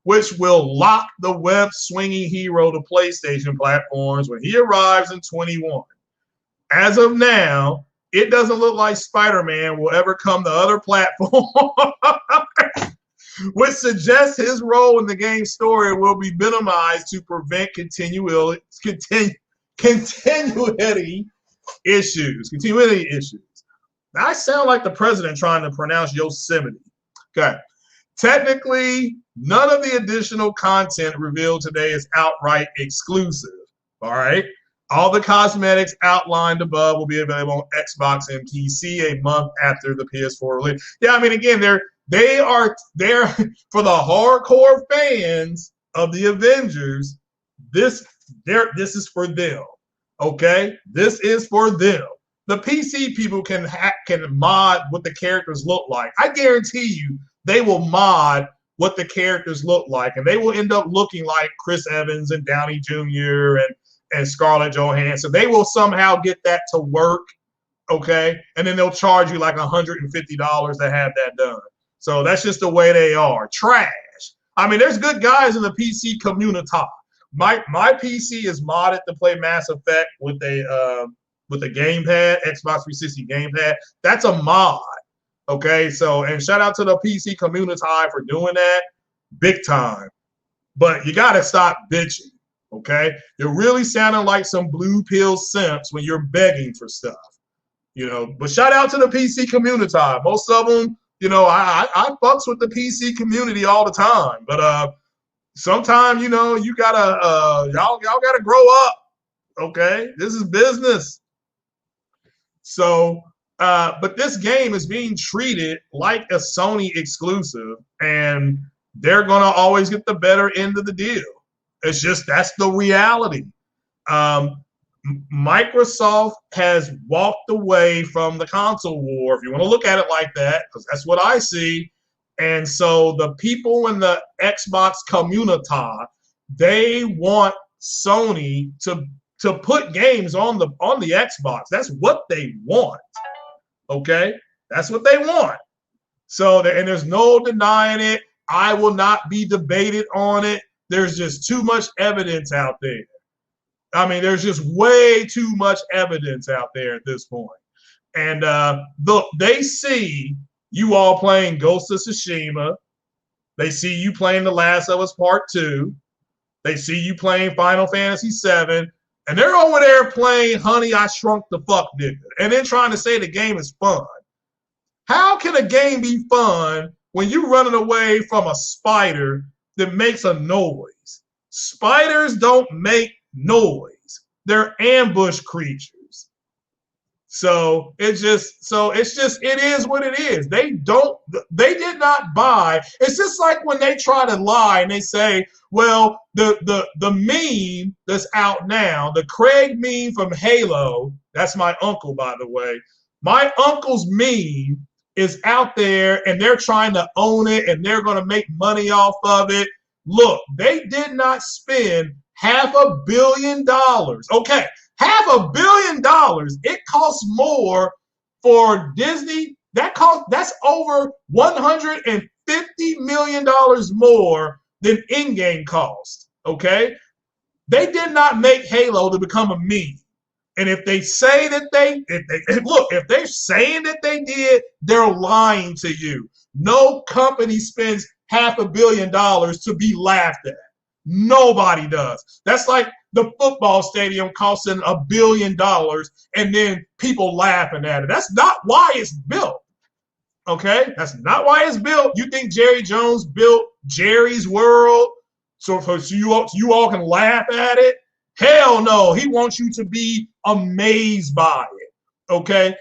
which will lock the web-swinging hero to PlayStation platforms when he arrives in 21. As of now, it doesn't look like Spider-Man will ever come to other platforms, which suggests his role in the game's story will be minimized to prevent continuity issues. Now, I sound like the president trying to pronounce Yosemite. Okay. Technically, none of the additional content revealed today is outright exclusive. All right. All the cosmetics outlined above will be available on Xbox and PC a month after the PS4 release. Yeah, I mean, again, they are there for the hardcore fans of the Avengers. This is for them. Okay, this is for them. The PC people can mod what the characters look like. I guarantee you, they will mod what the characters look like, and they will end up looking like Chris Evans and Downey Jr. and Scarlett Johansson. They will somehow get that to work, okay? And then they'll charge you like $150 to have that done. So that's just the way they are. Trash. I mean, there's good guys in the PC community. My PC is modded to play Mass Effect with a gamepad, Xbox 360 gamepad. That's a mod. Okay, so and shout out to the PC community for doing that, big time. But you gotta stop bitching. Okay, you're really sounding like some blue pill simps when you're begging for stuff. But shout out to the PC community. Most of them, I fucks with the PC community all the time. But sometimes, you gotta y'all gotta grow up. Okay, this is business. So. But this game is being treated like a Sony exclusive, and they're going to always get the better end of the deal. It's just that's the reality. Microsoft has walked away from the console war, if you want to look at it like that, because that's what I see. And so the people in the Xbox community, they want Sony to put games on the Xbox. That's what they want. Okay, that's what they want. So, and there's no denying it. I will not be debated on it. There's just too much evidence out there. I mean, there's just way too much evidence out there at this point. And look, they see you all playing Ghost of Tsushima. They see you playing The Last of Us Part 2. They see you playing Final Fantasy VII. And they're over there playing Honey, I Shrunk the Fuck Nigga, and then trying to say the game is fun. How can a game be fun when you're running away from a spider that makes a noise? Spiders don't make noise. They're ambush creatures. So it is what it is. They did not buy. It's just like when they try to lie and they say, well, the meme that's out now, the Craig meme from Halo, that's my uncle, by the way. My uncle's meme is out there and they're trying to own it and they're going to make money off of it. Look, they did not spend $500 million. Okay, $500 million. It costs more for Disney. That's over $150 million more than in-game cost. Okay, they did not make Halo to become a meme. And if they say that if they're saying that they did, they're lying to you. No company spends $500 million to be laughed at. Nobody does. That's like the football stadium costing $1 billion and then people laughing at it. That's not why it's built. Okay? That's not why it's built. You think Jerry Jones built Jerry's World so you all can laugh at it? Hell no. He wants you to be amazed by it. Okay?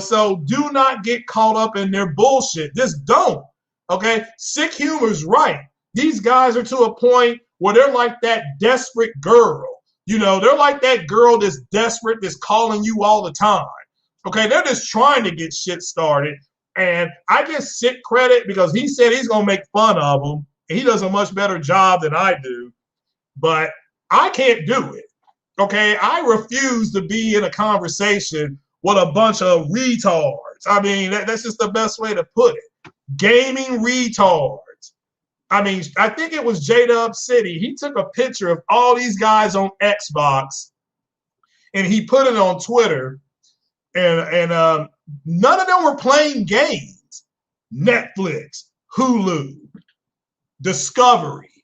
So do not get caught up in their bullshit. Just don't. Okay? Sick humor's right. These guys are to a point where they're like that desperate girl. They're like that girl that's desperate, that's calling you all the time. Okay, they're just trying to get shit started. And I give Sick credit because he said he's going to make fun of them. He does a much better job than I do. But I can't do it. Okay, I refuse to be in a conversation with a bunch of retards. I mean, that's just the best way to put it. Gaming retards. I mean, I think it was J-Dub City. He took a picture of all these guys on Xbox, and he put it on Twitter, and none of them were playing games. Netflix, Hulu, Discovery.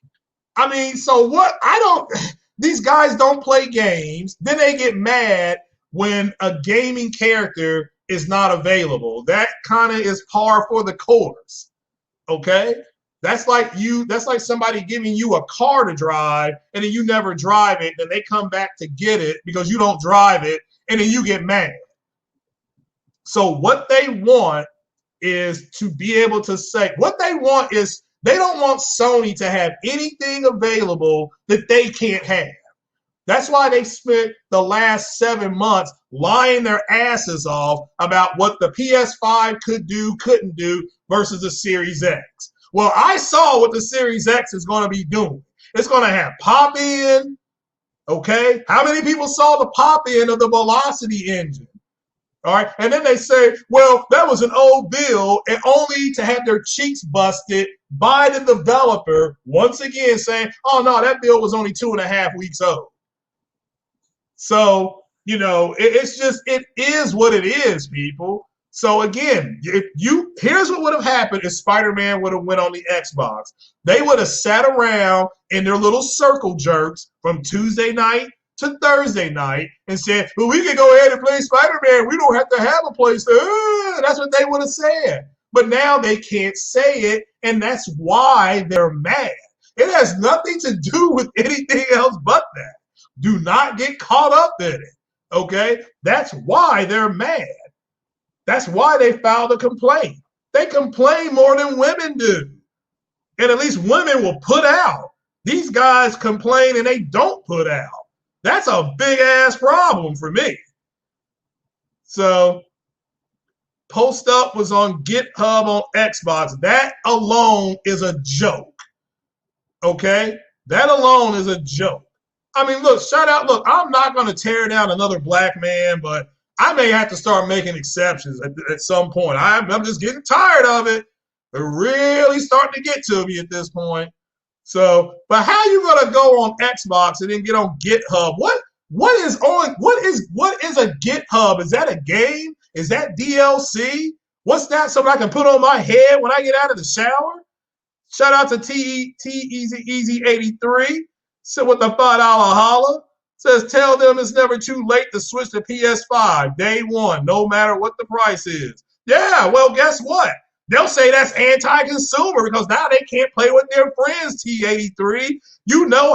I mean, so what? These guys don't play games. Then they get mad when a gaming character is not available. That kind of is par for the course. Okay? That's like somebody giving you a car to drive and then you never drive it, and they come back to get it because you don't drive it, and then you get mad. So what they want is to be able to say, what they want is they don't want Sony to have anything available that they can't have. That's why they spent the last 7 months lying their asses off about what the PS5 could do, couldn't do versus the Series X. Well, I saw what the Series X is going to be doing. It's going to have pop-in, okay? How many people saw the pop-in of the Velocity engine? All right, and then they say, well, that was an old bill, and only to have their cheeks busted by the developer, once again saying, oh, no, that bill was only 2.5 weeks old. So, it is what it is, people. So again, here's what would have happened if Spider-Man would have went on the Xbox. They would have sat around in their little circle jerks from Tuesday night to Thursday night and said, well, we can go ahead and play Spider-Man. We don't have to have a place to. That's what they would have said. But now they can't say it, and that's why they're mad. It has nothing to do with anything else but that. Do not get caught up in it, okay? That's why they're mad. That's why they filed a complaint. They complain more than women do. And at least women will put out. These guys complain and they don't put out. That's a big-ass problem for me. So, Post Up was on GitHub on Xbox. That alone is a joke. Okay? That alone is a joke. I mean, look, shout out. Look, I'm not going to tear down another black man, but I may have to start making exceptions at some point. I'm just getting tired of it. They're really starting to get to me at this point. So, but how you gonna go on Xbox and then get on GitHub? What is a GitHub? Is that a game? Is that DLC? What's that? Something I can put on my head when I get out of the shower? Shout out to T Easy 83. So with the $5 holla. Says, tell them it's never too late to switch to PS5 day one, no matter what the price is. Yeah, well, guess what? They'll say that's anti-consumer because now they can't play with their friends, T83. You know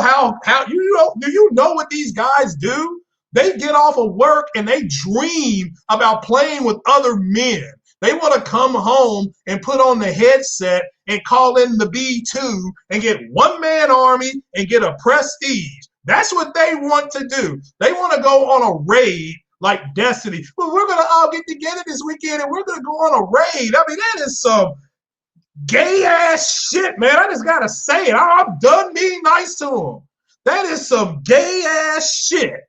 do you know what these guys do? They get off of work and they dream about playing with other men. They want to come home and put on the headset and call in the B2 and get one-man army and get a prestige. That's what they want to do. They want to go on a raid like Destiny. Well, we're going to all get together this weekend and we're going to go on a raid. I mean, that is some gay-ass shit, man. I just got to say it. I'm done being nice to them. That is some gay-ass shit,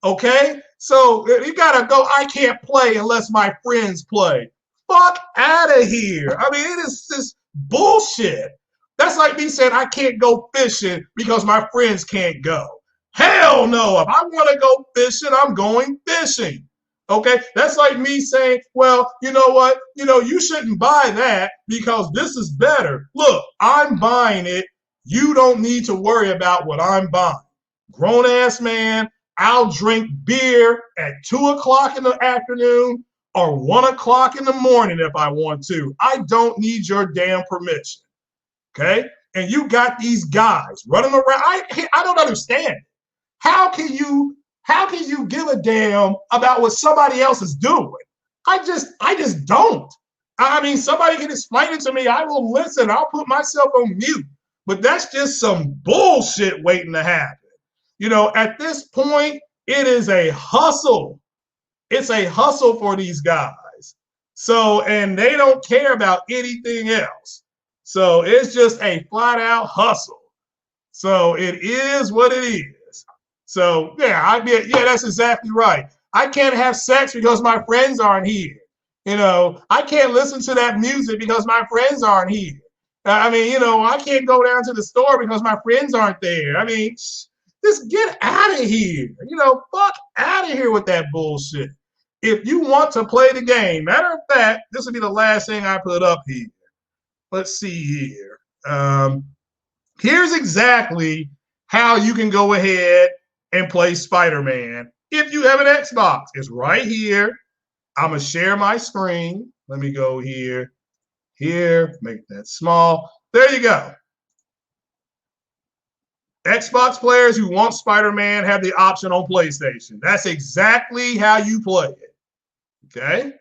okay? So you got to go, I can't play unless my friends play. Fuck out of here. I mean, it is just bullshit. That's like me saying I can't go fishing because my friends can't go. Hell no. If I want to go fishing, I'm going fishing. Okay? That's like me saying, well, you know what? You shouldn't buy that because this is better. Look, I'm buying it. You don't need to worry about what I'm buying. Grown ass man, I'll drink beer at 2 o'clock in the afternoon or 1 o'clock in the morning if I want to. I don't need your damn permission. Okay? And you got these guys running around. I don't understand. How can you give a damn about what somebody else is doing? I just don't. I mean, somebody can explain it to me. I will listen. I'll put myself on mute. But that's just some bullshit waiting to happen. At this point, it is a hustle. It's a hustle for these guys. So, and they don't care about anything else. So it's just a flat out hustle. So it is what it is. So yeah, that's exactly right. I can't have sex because my friends aren't here. I can't listen to that music because my friends aren't here. I mean, I can't go down to the store because my friends aren't there. I mean, just get out of here. Fuck out of here with that bullshit. If you want to play the game, matter of fact, this will be the last thing I put up here. Let's see here. Here's exactly how you can go ahead and play Spider-Man if you have an Xbox. It's right here. I'm going to share my screen. Let me go here, make that small. There you go. Xbox players who want Spider-Man have the option on PlayStation. That's exactly how you play it. Okay?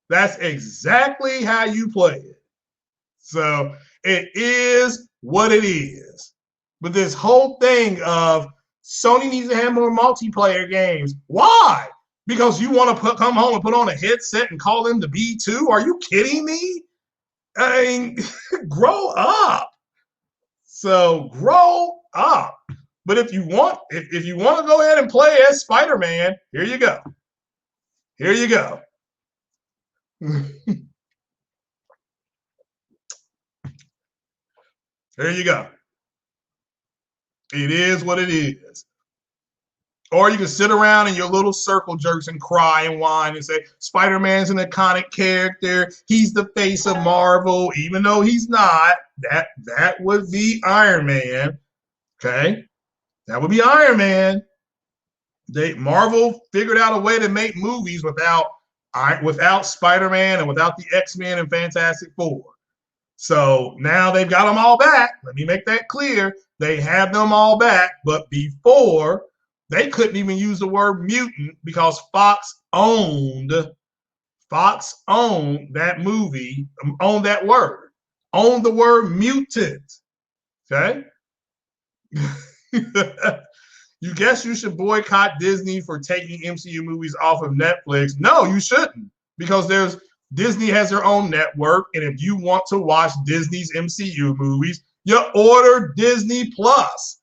That's exactly how you play it. So it is what it is. But this whole thing of Sony needs to have more multiplayer games. Why? Because you want to come home and put on a headset and call them the B2? Are you kidding me? I mean, grow up. So grow up. But if you want to go ahead and play as Spider-Man, here you go. Here you go. There you go. It is what it is. Or you can sit around in your little circle jerks and cry and whine and say, Spider-Man's an iconic character. He's the face of Marvel, even though he's not. That would be Iron Man. Okay? That would be Iron Man. Marvel figured out a way to make movies without Spider-Man and without the X-Men and Fantastic Four. So now they've got them all back. Let me make that clear. They have them all back. But before, they couldn't even use the word mutant because Fox owned that movie, owned that word, owned the word mutant. Okay? You guess you should boycott Disney for taking MCU movies off of Netflix. No, you shouldn't, because Disney has their own network, and if you want to watch Disney's MCU movies, you order Disney Plus.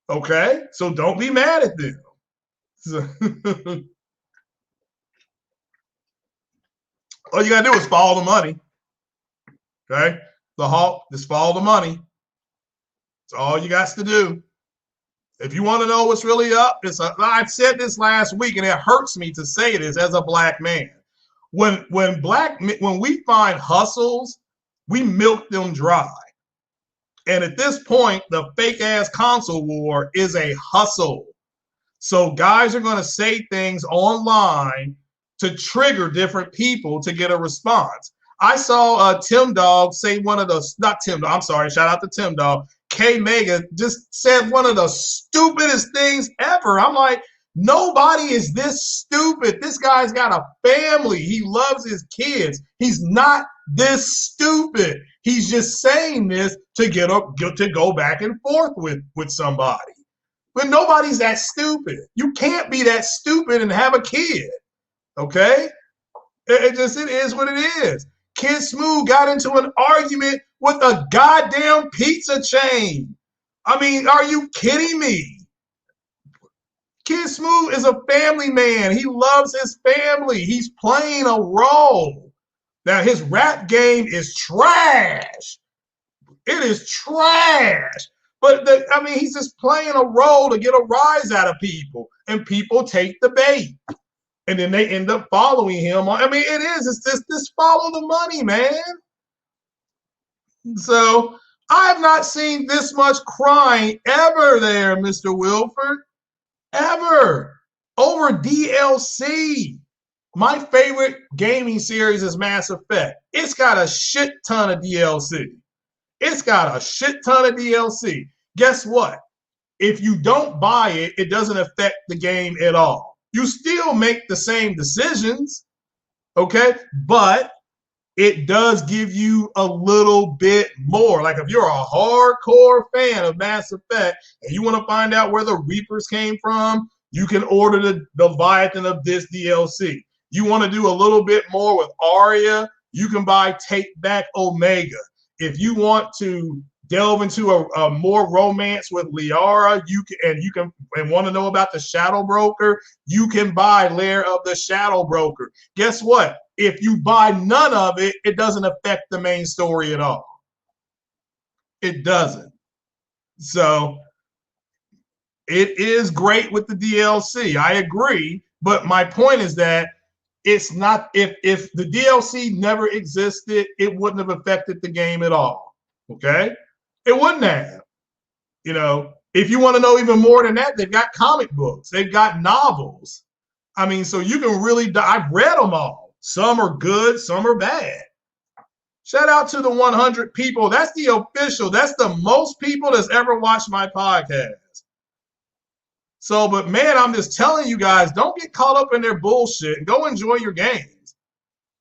Okay? So don't be mad at them. All you gotta do is follow the money. Okay? Just follow the money. That's all you got to do. If you want to know what's really up, I said this last week, and it hurts me to say this as a black man. When we find hustles, we milk them dry. And at this point, the fake ass console war is a hustle. So guys are going to say things online to trigger different people to get a response. I saw Tim Dog say not Tim Dog, I'm sorry, shout out to Tim Dog. K Mega just said one of the stupidest things ever. I'm like, nobody is this stupid. This guy's got a family. He loves his kids. He's not this stupid. He's just saying this to go back and forth with somebody. But nobody's that stupid. You can't be that stupid and have a kid. Okay? It is what it is. Kid Smooth got into an argument with a goddamn pizza chain. I mean, are you kidding me? Kid Smooth is a family man. He loves his family. He's playing a role. Now, his rap game is trash. It is trash. But, he's just playing a role to get a rise out of people. And people take the bait. And then they end up following him. It's just follow the money, man. So I have not seen this much crying ever there, Mr. Wilford. Ever. Over DLC. My favorite gaming series is Mass Effect. It's got a shit ton of DLC. It's got a shit ton of DLC. Guess what? If you don't buy it, it doesn't affect the game at all. You still make the same decisions, okay? But it does give you a little bit more. Like if you're a hardcore fan of Mass Effect and you want to find out where the Reapers came from, you can order the Leviathan of this DLC. You want to do a little bit more with Arya, you can buy Take Back Omega. If you want to delve into a more romance with Liara, you can want to know about the Shadow Broker, you can buy Lair of the Shadow Broker. Guess what? If you buy none of it, it doesn't affect the main story at all. It doesn't. So it is great with the DLC. I agree. But my point is that it's not, if the DLC never existed, it wouldn't have affected the game at all. Okay? It wouldn't have. You know, if you want to know even more than that, they've got comic books, they've got novels. I mean, so you can really, I've read them all. Some are good, some are bad. Shout out to the 100 people. That's the official. That's the most people that's ever watched my podcast. So, but man, I'm just telling you guys, don't get caught up in their bullshit. Go enjoy your games.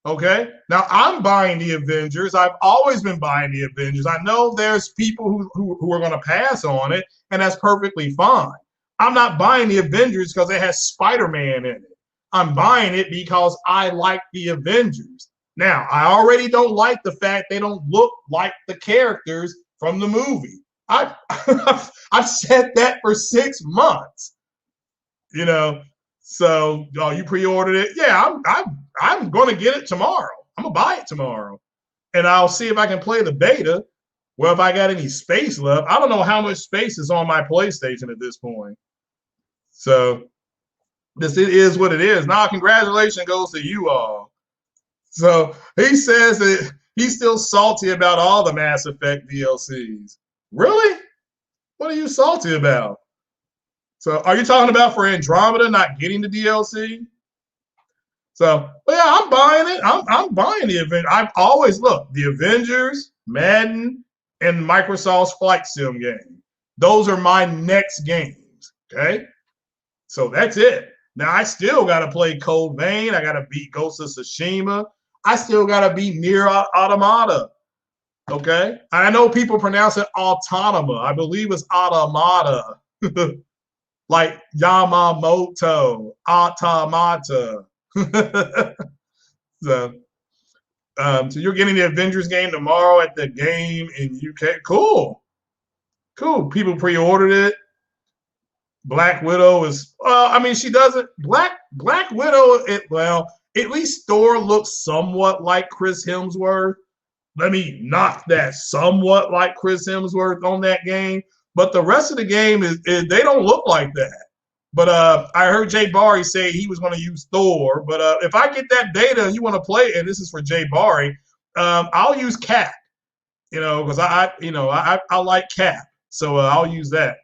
Okay? Now, I'm buying the Avengers. I've always been buying the Avengers. I know there's people who are going to pass on it, and that's perfectly fine. I'm not buying the Avengers because it has Spider-Man in it. I'm buying it because I like the Avengers. Now, I already don't like the fact they don't look like the characters from the movie. I've said that for 6 months. You know, so you pre-ordered it? Yeah, I'm going to get it tomorrow. I'm going to buy it tomorrow. And I'll see if I can play the beta. Well, if I got any space left. I don't know how much space is on my PlayStation at this point. So it is what it is. Now, congratulations goes to you all. So he says that he's still salty about all the Mass Effect DLCs. Really? What are you salty about? So are you talking about for Andromeda not getting the DLC? So, but yeah, I'm buying it. I'm buying the event. I've always looked the Avengers, Madden, and Microsoft's Flight Sim game. Those are my next games. Okay, so that's it. Now I still got to play Code Vein. I got to beat Ghost of Tsushima. I still got to beat Nier Automata. Okay, I know people pronounce it Autonoma. I believe it's Automata. Like Yamamoto, Automata. So you're getting the Avengers game tomorrow at the game in UK. Cool. People pre-ordered it. Black Widow is, I mean, she doesn't, Black Widow, at least Thor looks somewhat like Chris Hemsworth. Let me knock that, somewhat like Chris Hemsworth on that game. But the rest of the game is they don't look like that. But I heard Jay Barry say he was going to use Thor. But if I get that beta and you want to play it, and this is for Jay Barry, I'll use Cap. You know, because I like Cap, so I'll use that.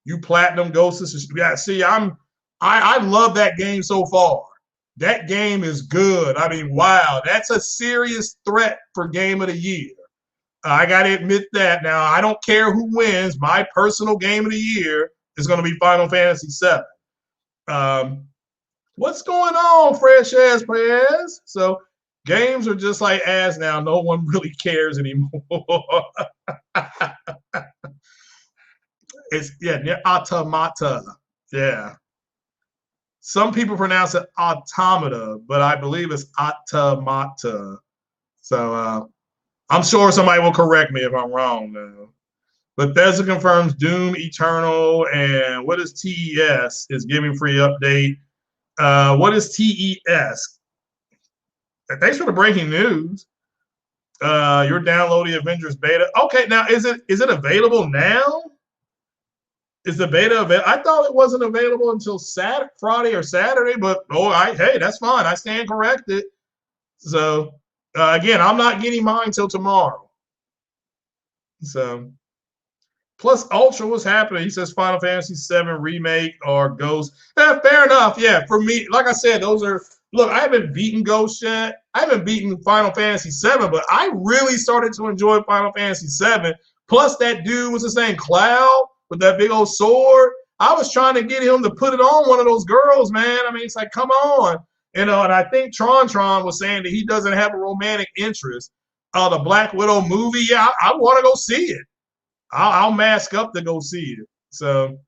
You Platinum Ghosts. Yeah, see, I love that game so far. That game is good. I mean, wow, that's a serious threat for Game of the Year. I got to admit that. Now, I don't care who wins. My personal Game of the Year is going to be Final Fantasy VII. What's going on, Fresh Ass Prez? So games are just like ass now. No one really cares anymore. It's, yeah, automata. Yeah. Some people pronounce it automata, but I believe it's automata. So I'm sure somebody will correct me if I'm wrong now. Bethesda confirms Doom Eternal, and what is TES? Is giving free update. What is TES? Thanks for the breaking news. You're downloading Avengers beta. Okay, now is it available now? Is the beta available? I thought it wasn't available until Friday or Saturday, but hey, that's fine. I stand corrected. So again, I'm not getting mine till tomorrow. So plus Ultra was happening. He says Final Fantasy VII Remake or Ghost. Fair enough. Yeah, for me, like I said, those are. Look, I haven't beaten Ghost yet. I haven't beaten Final Fantasy VII, but I really started to enjoy Final Fantasy VII. Plus, that dude was the same Cloud with that big old sword. I was trying to get him to put it on one of those girls, man. I mean, it's like, come on. And I think Tron was saying that he doesn't have a romantic interest. The Black Widow movie, yeah, I want to go see it. I'll mask up to go see it. So,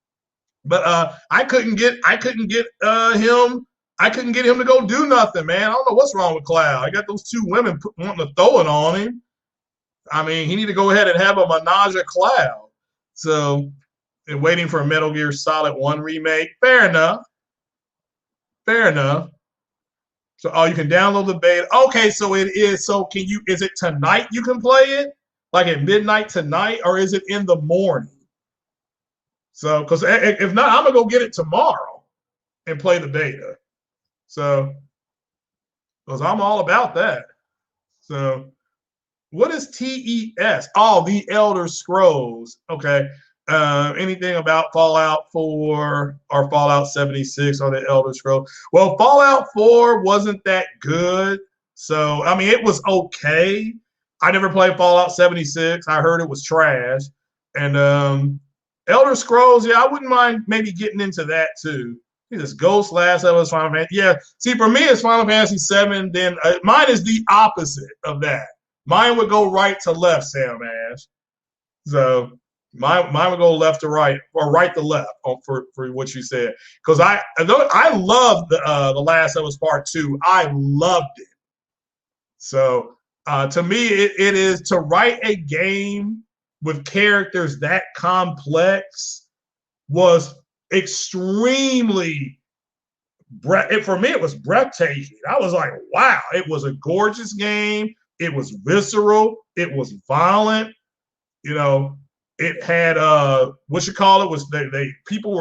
but I couldn't get him. I couldn't get him to go do nothing, man. I don't know what's wrong with Cloud. I got those two women wanting to throw it on him. I mean, he need to go ahead and have a menage a Cloud. So, and waiting for a Metal Gear Solid 1 remake. Fair enough. Fair enough. So, oh, you can download the beta. Okay, so it is. So, can you? Is it tonight? You can play it like at midnight tonight, or is it in the morning? So, because if not, I'm gonna go get it tomorrow and play the beta. So, because I'm all about that. So, what is TES? Oh, the Elder Scrolls. Okay. Anything about Fallout 4 or Fallout 76 or the Elder Scrolls? Well, Fallout 4 wasn't that good. So, I mean, it was okay. I never played Fallout 76. I heard it was trash. And Elder Scrolls, yeah, I wouldn't mind maybe getting into that too. This Ghost, Last of Us, Final Fantasy. Yeah, see, for me, it's Final Fantasy 7. Then mine is the opposite of that. Mine would go right to left, Sam Ash. So mine would go left to right or right to left for what you said. Because I loved the Last of Us Part 2. I loved it. So to me, it is to write a game with characters that complex was extremely for me, it was breathtaking. I was like, wow, it was a gorgeous game. It was visceral. It was violent. It had what you call it was people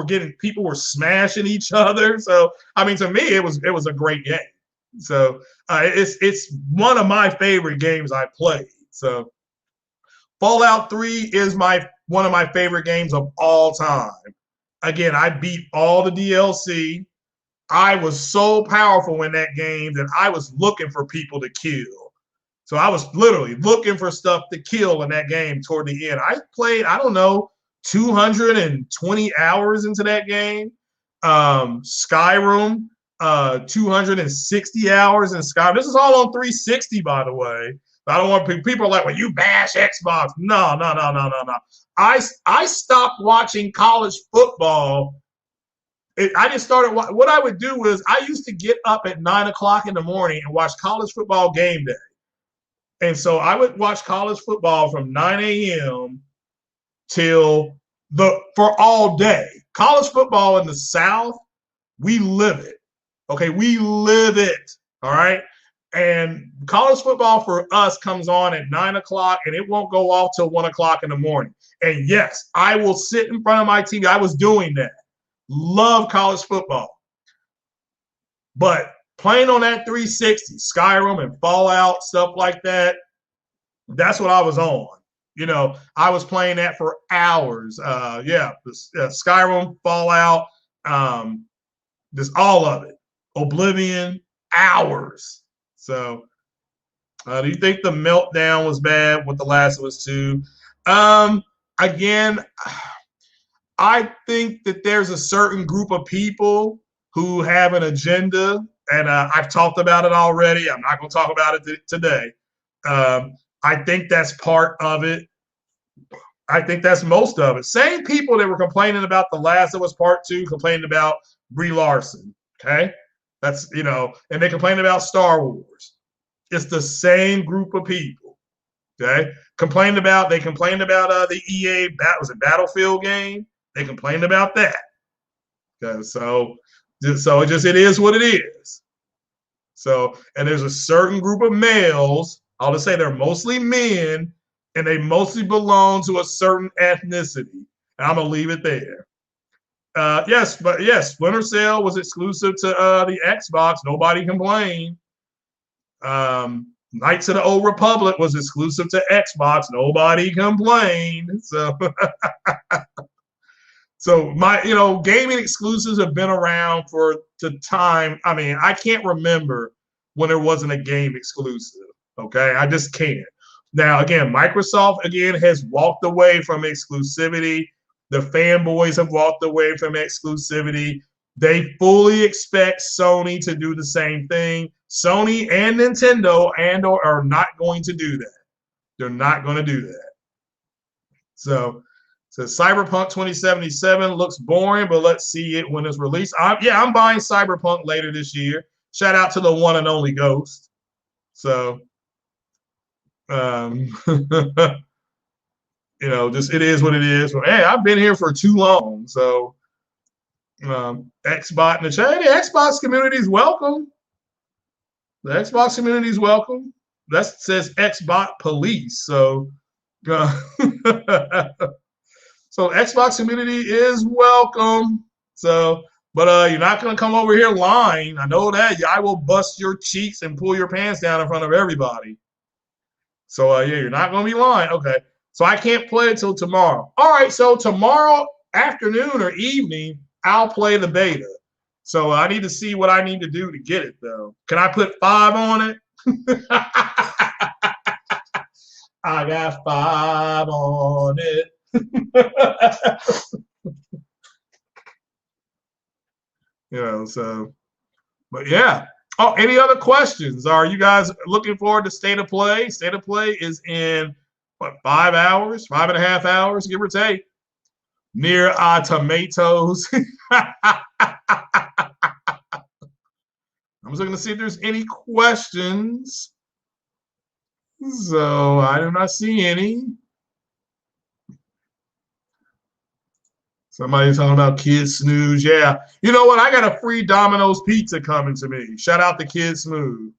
were smashing each other. So I mean, to me, it was a great game. So it's one of my favorite games I played. So Fallout 3 is one of my favorite games of all time. Again, I beat all the DLC. I was so powerful in that game that I was looking for people to kill. So I was literally looking for stuff to kill in that game toward the end. I played, I don't know, 220 hours into that game. Skyrim, 260 hours in Skyrim. This is all on 360, by the way. I don't want people are like, well, you bash Xbox. No. I stopped watching college football. I just started. What I would do was I used to get up at 9 o'clock in the morning and watch college football game day. And so I would watch college football from 9 a.m. for all day. College football in the South, we live it. Okay, we live it. All right. And college football for us comes on at 9 o'clock and it won't go off till 1 o'clock in the morning. And yes, I will sit in front of my TV. I was doing that. Love college football. But playing on that 360, Skyrim and Fallout, stuff like that, that's what I was on. I was playing that for hours. Skyrim, Fallout, just all of it. Oblivion, hours. So do you think the meltdown was bad with The Last of Us 2? Again, I think that there's a certain group of people who have an agenda, and I've talked about it already. I'm not going to talk about it today. I think that's part of it. I think that's most of it. Same people that were complaining about The Last of Us Part 2 complaining about Brie Larson. Okay? That's, and they complained about Star Wars. It's the same group of people. Okay? They complained about the EA Battlefield game. They complained about that. Okay, so it is what it is. So, and there's a certain group of males, I'll just say they're mostly men, and they mostly belong to a certain ethnicity. And I'm going to leave it there. Yes, Splinter Cell was exclusive to the Xbox. Nobody complained. Knights of the Old Republic was exclusive to Xbox. Nobody complained. So, so my, gaming exclusives have been around for the time. I mean, I can't remember when there wasn't a game exclusive. Okay, I just can't. Now, again, Microsoft again has walked away from exclusivity. The fanboys have walked away from exclusivity. They fully expect Sony to do the same thing. Sony and Nintendo or are not going to do that. They're not going to do that. So Cyberpunk 2077 looks boring, but let's see it when it's released. I'm buying Cyberpunk later this year. Shout out to the one and only Ghost. So, just it is what it is. But hey, I've been here for too long. So, Xbox in the chat. The Xbox community is welcome. The Xbox community is welcome. That says Xbox police. So, so Xbox community is welcome. So, but you're not going to come over here lying. I know that. I will bust your cheeks and pull your pants down in front of everybody. So, yeah, you're not going to be lying. Okay. So I can't play it till tomorrow. All right. So tomorrow afternoon or evening, I'll play the beta. So I need to see what I need to do to get it, though. Can I put 5 on it? I got 5 on it. So, but yeah. Oh, any other questions? Are you guys looking forward to State of Play? State of Play is in, 5 hours, 5.5 hours, give or take. Near tomatoes. I'm just looking to see if there's any questions. So I do not see any. Somebody's talking about Kid Snooze. Yeah. You know what? I got a free Domino's pizza coming to me. Shout out to Kid Snooze.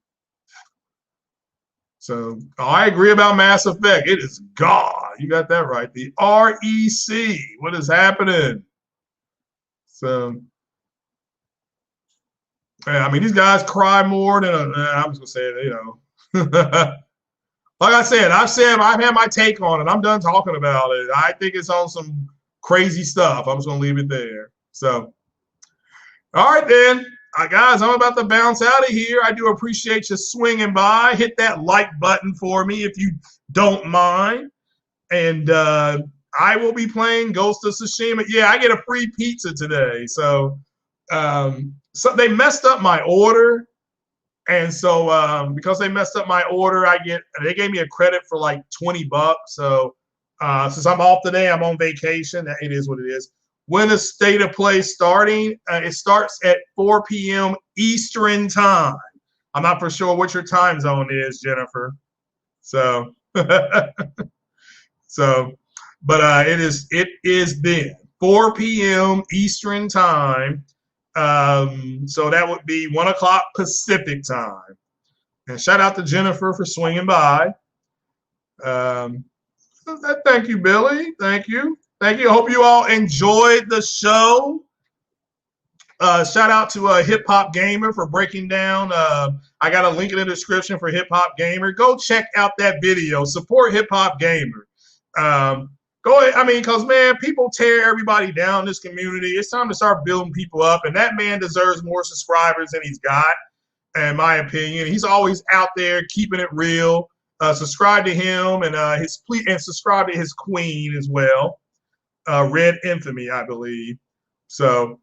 So I agree about Mass Effect. It is God. You got that right. The REC. What is happening? So, yeah, I mean, these guys cry more than I'm just gonna say it, Like I said, I've had my take on it. I'm done talking about it. I think it's on some crazy stuff. I'm just gonna leave it there. So, all right then. Guys, I'm about to bounce out of here. I do appreciate you swinging by. Hit that like button for me if you don't mind. And I will be playing Ghost of Tsushima. Yeah, I get a free pizza today. So, so they messed up my order. And so because they messed up my order, they gave me a credit for like $20. So since I'm off today, I'm on vacation. It is what it is. When is State of Play starting? It starts at 4 p.m. Eastern time. I'm not for sure what your time zone is, Jennifer. So, but it is then 4 p.m. Eastern time. So that would be 1 o'clock Pacific time. And shout out to Jennifer for swinging by. Thank you, Billy. Thank you. Thank you. I hope you all enjoyed the show. Shout out to Hip Hop Gamer for breaking down. I got a link in the description for Hip Hop Gamer. Go check out that video. Support Hip Hop Gamer. Go ahead. I mean, because, man, people tear everybody down in this community. It's time to start building people up. And that man deserves more subscribers than he's got, in my opinion. He's always out there keeping it real. Subscribe to him and subscribe to his queen as well. Red Infamy, I believe. So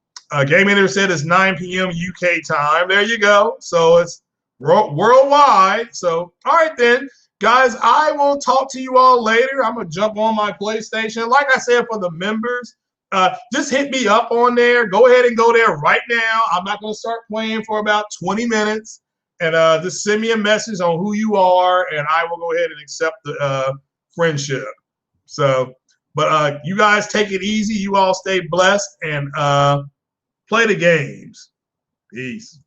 Game Ender said it's 9 p.m. UK time. There you go. So it's worldwide. So, all right, then. Guys, I will talk to you all later. I'm going to jump on my PlayStation. Like I said, for the members, just hit me up on there. Go ahead and go there right now. I'm not going to start playing for about 20 minutes. And just send me a message on who you are, and I will go ahead and accept the friendship. So, but you guys take it easy. You all stay blessed and play the games. Peace.